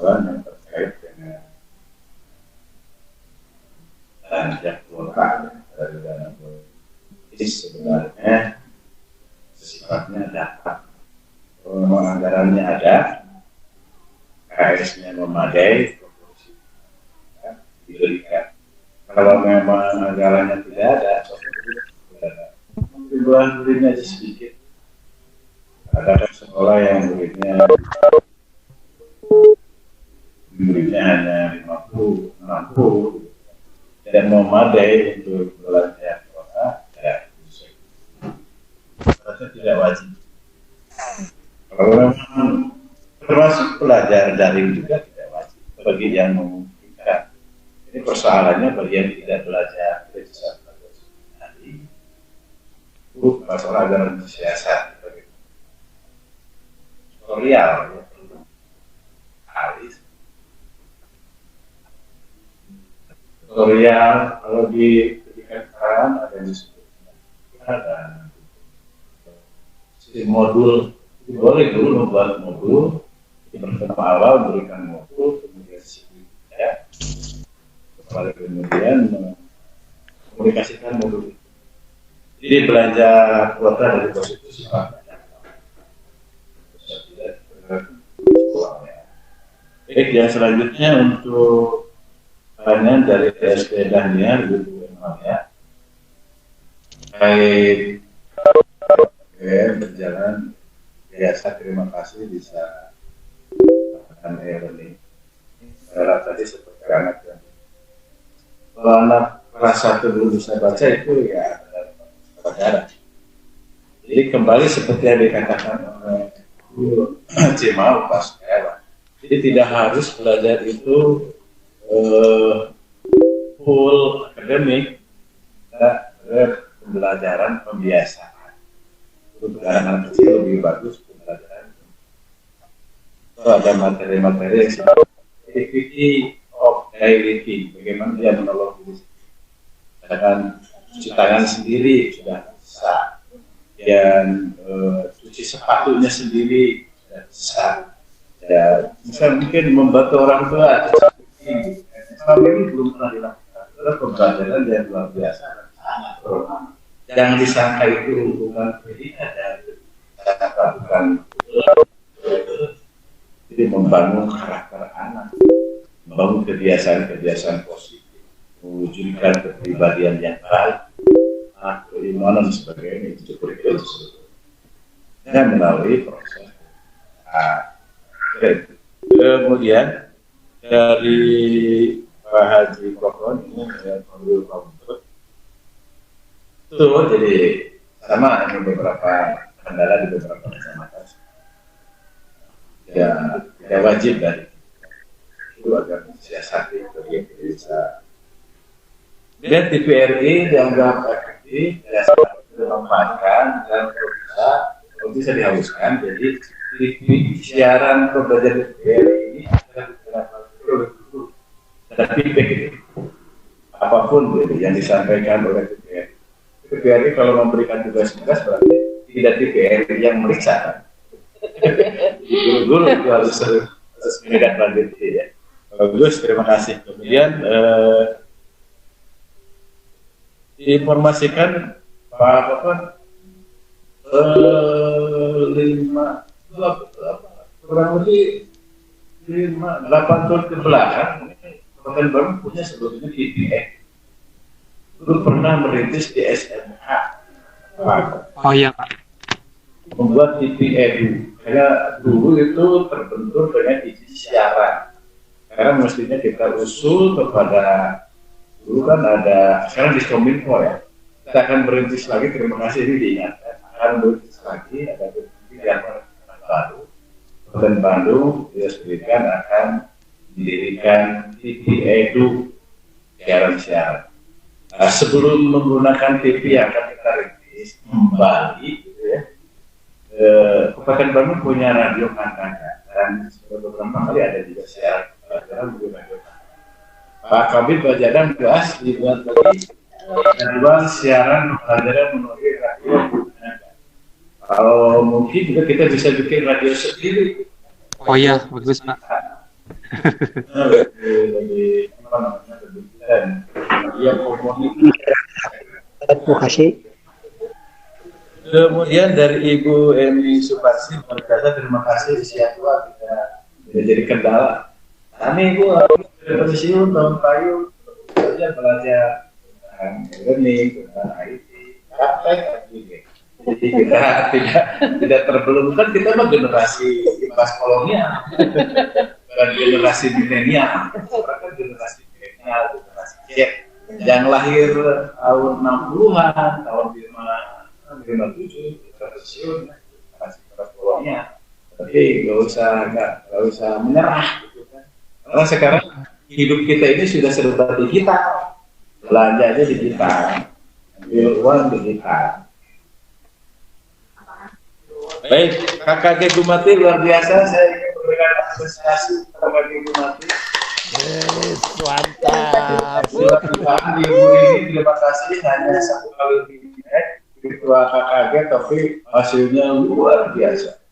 yang terkait dengan belanja kuota dari dana politis. Sebenarnya sifatnya dapat, memang anggarannya ada, KS-nya memadai, diberikan. Kalau memang anggarannya tidak ada, jumlah muridnya sedikit. Ada sekolah yang muridnya hanya 50, 60 dan memadai untuk belanja kuota, ya rasanya tidak wajib. Kalau memang termasuk belajar daring juga tidak wajib bagi yang memungkinkan. Ini persoalannya bagi yang tidak belajar daring, itu masalah dalam siasat, tutorial, tutorial kalau di pendidikan sekarang ada yang disebut modul. Boleh dulu membuat modul, pertama awal memberikan modul, kemudian ya, kemudian komunikasikan modul. Jadi belanja kuota dari bos itu sifatnya. Baik, yang selanjutnya untuk pertanyaan dari TSP Daniel, Ibu ya. Baik, berjalan biasa. Terima kasih bisa melakukan e-learning. Saya tadi seperti anak ya. Kalau anak kelas 1 belum bisa baca itu ya pelajaran. Jadi kembali seperti yang dikatakan oleh Guru Cimau pas sekarang. Jadi tidak harus belajar itu full akademik, pembelajaran pembiasaan. Untuk anak-anak kecil lebih bagus pembelajaran. Itu ada materi-materi yang sifatnya activity of daily living, bagaimana dia menolong diri sendiri. Dengan cuci tangan sendiri sudah bisa, dan cuci sepatunya sendiri sudah bisa. Ya, bisa mungkin membantu orang tua. Selama ini belum pernah dilakukan. Itu pembelajaran yang luar biasa dan sangat bermanfaat. Yang disangka itu hubungan pendidikan dan disangka bukan. Jadi membangun karakter anak, membangun kebiasaan-kebiasaan positif. mewujudkan kepribadian yang baik, keimanan sebagainya itu kurikulum sebetulnya melalui proses. Kemudian dari Pak Haji Kokon ini yang mengambil komputer itu jadi sama ini beberapa kendala di beberapa kecamatan. Ya, tidak wajib dari itu agar mensiasati bagi bisa. Dan TVRI dianggap efektif, dimanfaatkan dan kalau bisa dihapuskan. Jadi siaran pembelajaran TVRI ini ada feedback itu. Apapun gitu, yang disampaikan oleh TVRI. TVRI kalau memberikan tugas-tugas berarti tidak TVRI yang meriksa. Guru-guru itu harus menindaklanjuti ya. Bagus, terima kasih. Kemudian diinformasikan Pak Bapak 8 tahun ke belakang Kabupaten Bandung punya sebetulnya TPE. Dulu pernah merintis di SMK. Oh iya Pak. Membuat TPE karena dulu itu terbentur dengan izin siaran. Karena mestinya kita usul kepada dulu kan ada sekarang di Kominfo ya. Kita akan berintis lagi, terima kasih ini diingatkan akan berintis lagi ada yang baru. Kabupaten Bandung diresmikan akan mendirikan TV Edu siaran. Nah, sebelum menggunakan TV yang akan kita rintis kembali, gitu ya, Kabupaten Bandung punya radio Kantanga dan beberapa kali ada juga siaran pelajaran di radio Kantanga. Pak Kabit Bajadang jelas dibuat lagi kedua siaran pelajaran melalui radio Kantanga. Kalau mungkin juga kita bisa bikin radio sendiri. Oh iya, bagus Pak. Lebih apa namanya lebih dan dia komunikasi. Terima kasih. Kemudian dari Ibu Emi Suparsi berkata terima kasih di Siatwa tidak jadi kendala. Kami Ibu harus pensiun tahun kayu belajar learning tentang IT, praktek juga. Jadi kita tidak terbelenggu, kita mah generasi pas kolonial, bukan generasi milenial. Mereka generasi milenial, generasi Z yang lahir tahun 60-an, tahun 57, kita pensiun, generasi pas kolonial. Tapi nggak usah menyerah, gitu kan. Karena sekarang hidup kita ini sudah serba digital, belanja aja digital, ambil uang digital. Baik, KKG Gumati luar biasa. Saya ingin memberikan apresiasi kepada KKG Gumati. Yes, mantap. Di ini terima kasih hanya 1 kali ketua KKG, tapi hasilnya luar biasa.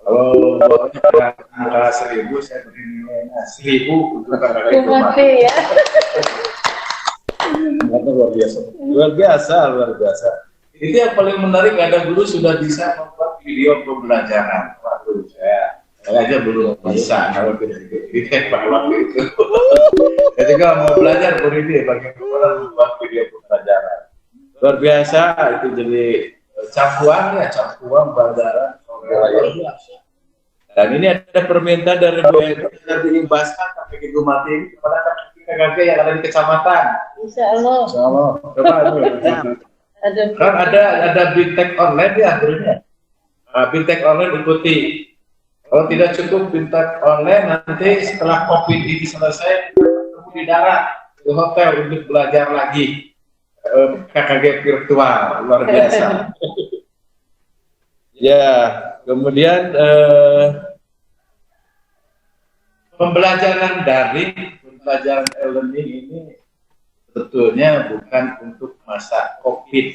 Kalau bawahnya angka 1000, saya beri nilai 1000 untuk KKG Gumati. Ya. Luar biasa. Itu yang paling menarik, ada guru sudah bisa membuat video pembelajaran. Waduh, saya aja belum bisa kalau tidak waktu itu. Ketika mau belajar ini bagaimana membuat video pembelajaran. Luar biasa, itu jadi campuran pembelajaran. Dan ini ada permintaan dari Bu Edi yang diimbaskan KKG Gumati ini kepada KKG yang ada di kecamatan. Insya Allah. Coba kan ada Bintek online ya akhirnya. Bintek online ikuti. Kalau tidak cukup Bintek online, nanti setelah COVID ini selesai ketemu di darat di hotel untuk belajar lagi KKG virtual, luar biasa. Ya, kemudian pembelajaran daring, pembelajaran e-learning ini sebetulnya bukan untuk masa COVID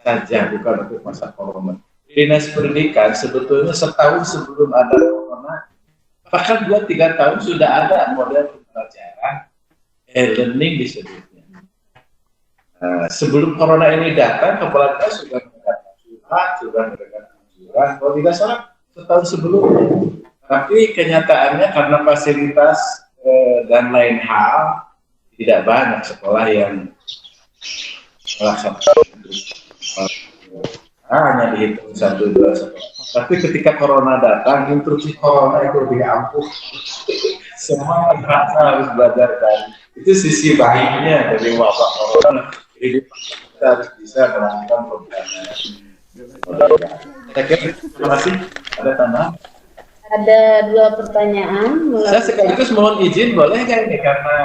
saja, bukan untuk masa corona. Dinas Pendidikan sebetulnya setahun sebelum ada corona, bahkan 2-3 tahun sudah ada model pembelajaran e-learning disebutnya. Sebelum corona ini datang, kepala daerah sudah memberikan anjuran, kalau tidak salah setahun sebelumnya. Tapi kenyataannya karena fasilitas dan lain hal tidak banyak sekolah yang melaksanakan hanya dihitung 1-2 sekolah. Tapi ketika corona datang, instruksi corona itu lebih ampuh. Semua anak harus belajar dan itu sisi baiknya dari wabah corona. Jadi kita harus bisa melakukan programnya. Terima kasih. Ada tambahan? Ada 2 pertanyaan. Saya sekaligus mohon izin, boleh nggak ini karena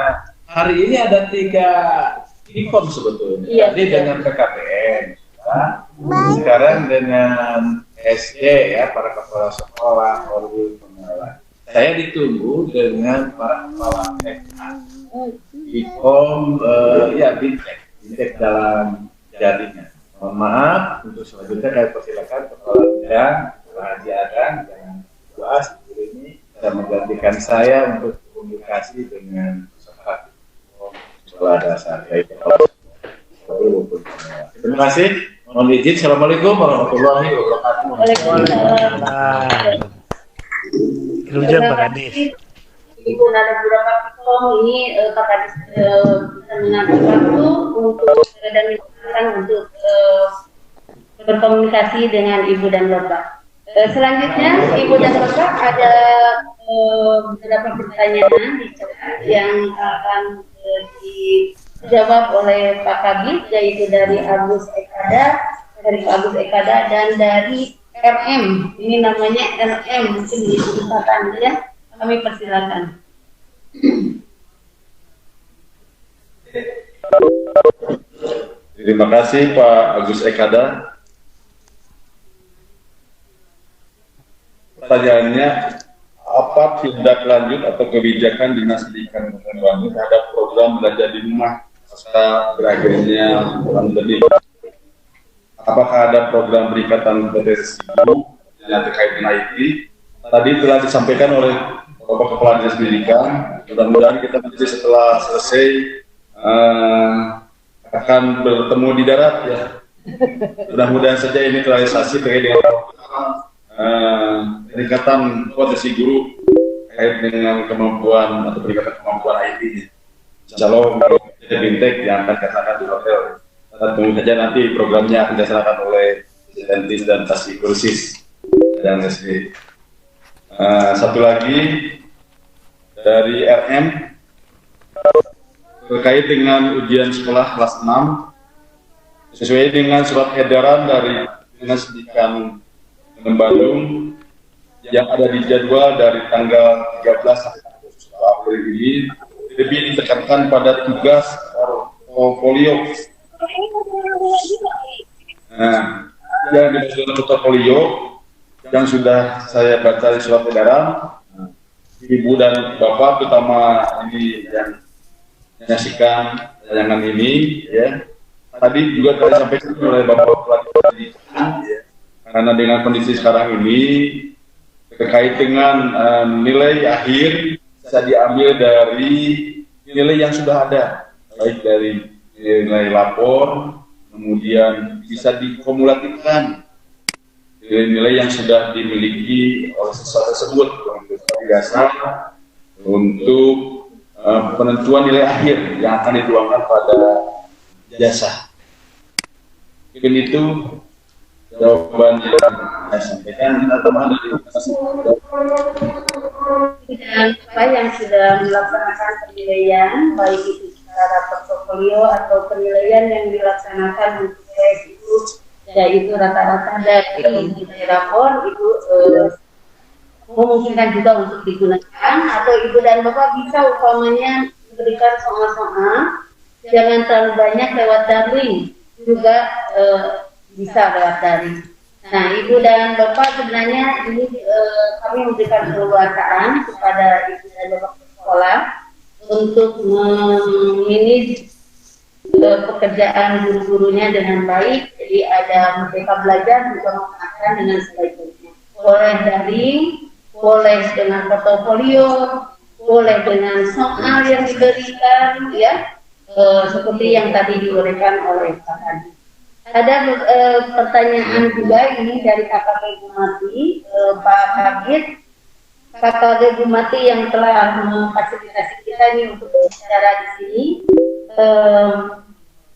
hari ini ada 3 event sebetulnya. Iya, Tadi dengan PKPN, sekarang dengan SD ya, para kepala sekolah, guru, pengelola. Saya ditunggu dengan para kepala TK, Ikom, ya Bintek dalam jaringan. Mohon maaf, untuk selanjutnya saya persilakan kepala bidang, Haji Adan, yang luas ini bisa menggantikan saya untuk komunikasi dengan peserta sekolah dasar. Terima kasih. Mohon izin. Assalamualaikum warahmatullahi wabarakatuh. Ilujam Pak Kadis. Ibu ada beberapa pikom ini Pak Kadis bisa mengatur waktu untuk dan digunakan untuk berkomunikasi dengan Ibu dan Bapak. Selanjutnya Ibu dan Bapak ada beberapa pertanyaan di chat yang akan dijawab oleh Pak Kabid, yaitu dari Agus Ekada, dan dari RM. Ini namanya RM, mungkin disebutkan ya. Kami persilakan. Terima kasih Pak Agus Ekada. Pertanyaannya, apa tindak lanjut atau kebijakan Dinas Pendidikan Kabupaten Bandung terhadap program belajar di rumah pasca berakhirnya pandemi? Apakah ada program peningkatan kompetensi guru yang terkait dengan IT? Tadi telah disampaikan oleh Bapak Kepala Dinas Pendidikan. Mudah-mudahan kita nanti setelah selesai akan bertemu di darat ya. Mudah-mudahan saja ini terrealisasi terkait dengan peningkatan kompetensi guru terkait dengan kemampuan atau peningkatan kemampuan IT. Insya Allah Bintek yang akan katakan di hotel. Kita tunggu saja nanti programnya akan dilaksanakan oleh Sidentis dan Tasik Kursis dan SD. Satu lagi dari RM terkait dengan ujian sekolah kelas 6 sesuai dengan surat edaran dari Dinas Pendidikan Bandung yang ada di jadwal dari tanggal 13 sampai 31 April ini lebih ditekankan pada tugas portfolio. Nah, yang dimaksud portfolio yang sudah saya baca di surat edaran, Ibu dan Bapak terutama ini yang menyaksikan tayangan ini ya. Tadi juga telah disampaikan oleh Bapak Kepala Pendidikan ya. Karena dengan kondisi sekarang ini terkait dengan nilai akhir bisa diambil dari nilai yang sudah ada, baik dari nilai lapor, kemudian bisa dikumulatifkan nilai yang sudah dimiliki oleh siswa tersebut sebagai dasar untuk penentuan nilai akhir yang akan dituangkan pada jasa. Mungkin itu jawaban yang saya sampaikan. Dan apa yang sudah melaksanakan penilaian, baik itu secara portofolio atau penilaian yang dilaksanakan untuk itu, yaitu rata-rata dari nilai rapor itu memungkinkan juga untuk digunakan, atau Ibu dan Bapak bisa umpamanya memberikan soal-soal, jangan terlalu banyak lewat daring, juga bisa lewat daring. Nah, Ibu dan Bapak sebenarnya ini kami memberikan keleluasaan kepada Ibu dan Bapak sekolah untuk memanage pekerjaan guru-gurunya dengan baik. Jadi ada Merdeka Belajar juga menggunakan dengan sebaik-baiknya. Boleh daring, boleh dengan portofolio, boleh dengan soal yang diberikan, ya, seperti yang tadi diuraikan oleh Pak Adi. Ada pertanyaan juga ini dari KKP Bumati, Pak Kabit, Kakak Bumati yang telah memfasilitasi kita ini untuk bicara di sini.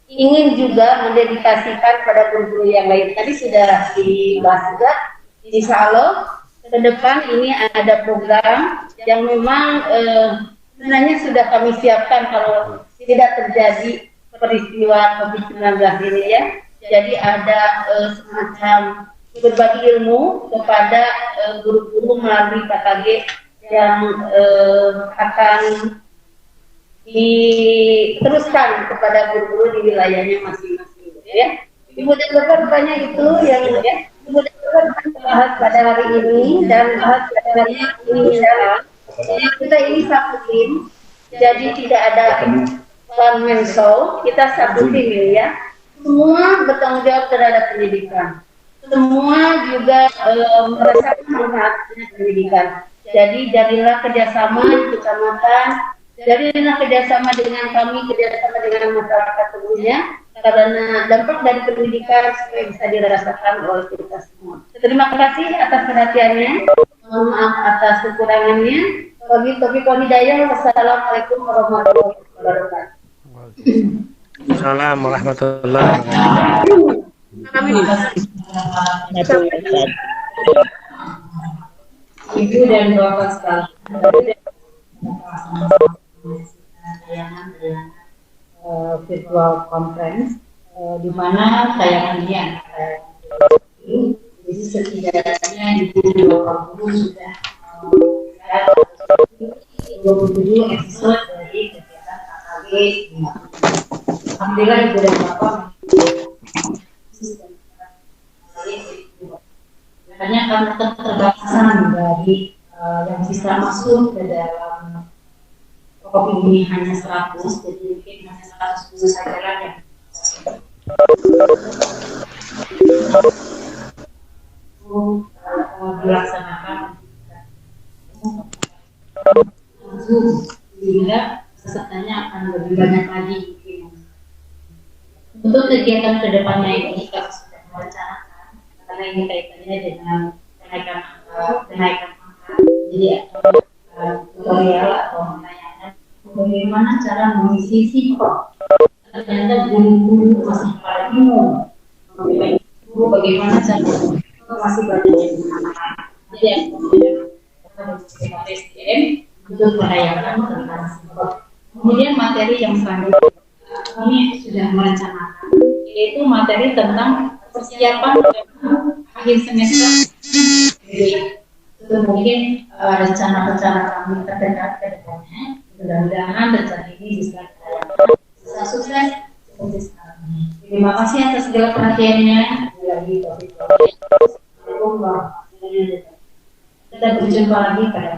Ingin juga mendedikasikan pada guru-guru yang lain. Tadi sudah dibahas juga, insya Allah ke depan ini ada program yang memang sebenarnya sudah kami siapkan kalau tidak terjadi peristiwa COVID-19 ini ya. Jadi ada semacam berbagi ilmu kepada guru-guru melalui KKG yang akan diteruskan kepada guru-guru di wilayahnya masing-masing ya. Ibu dan Bapak rupanya itu yang ya, Ibu dan Bapak bahas pada hari ini dan bahas pada hari ini ya. Kita ini satu tim, jadi tidak ada one man show, kita satu tim ya. Semua bertanggung jawab terhadap pendidikan. Semua juga merasakan manfaatnya pendidikan. Jadi jadilah kerjasama di kecamatan, jadilah kerjasama dengan kami, kerjasama dengan masyarakat tentunya, karena dampak dari pendidikan supaya bisa dirasakan oleh kita semua. Terima kasih atas perhatiannya, mohon maaf atas kekurangannya. Bagi taufiq wal hidayah, wassalamualaikum warahmatullahi wabarakatuh. Assalamualaikum warahmatullahi wabarakatuh. Ibu dan Bapak sekalian, virtual conference di mana tayangan ini jadi setidaknya Ibu dan Bapak guru sudah 27 episode dari kegiatan KKG. Alhamdulillah Ibu dan Bapak hanya karena keterbatasan dari yang bisa masuk ke dalam kopi ini hanya 100, jadi mungkin hanya 100 guru saja lah yang dilaksanakan sehingga pesertanya akan lebih banyak lagi. Untuk kegiatan kedepannya ini kita sudah merencanakan karena ini kaitannya dengan kenaikan angka, jadi tutorial atau menanyakan bagaimana cara mengisi sifat. Ternyata guru-guru masih pada bingung bagaimana cara masih banyak yang menggunakan. Jadi kita SDM untuk merayakan tentang sifat. Kemudian materi yang selanjutnya kami sudah merencanakan yaitu materi tentang persiapan akhir semester. Itu mungkin rencana-rencana kami terdekat ke depannya. Mudah-mudahan rencana ini bisa kita sukses seperti sekarang. Terima kasih atas segala perhatiannya. Lagi kita berjumpa lagi pada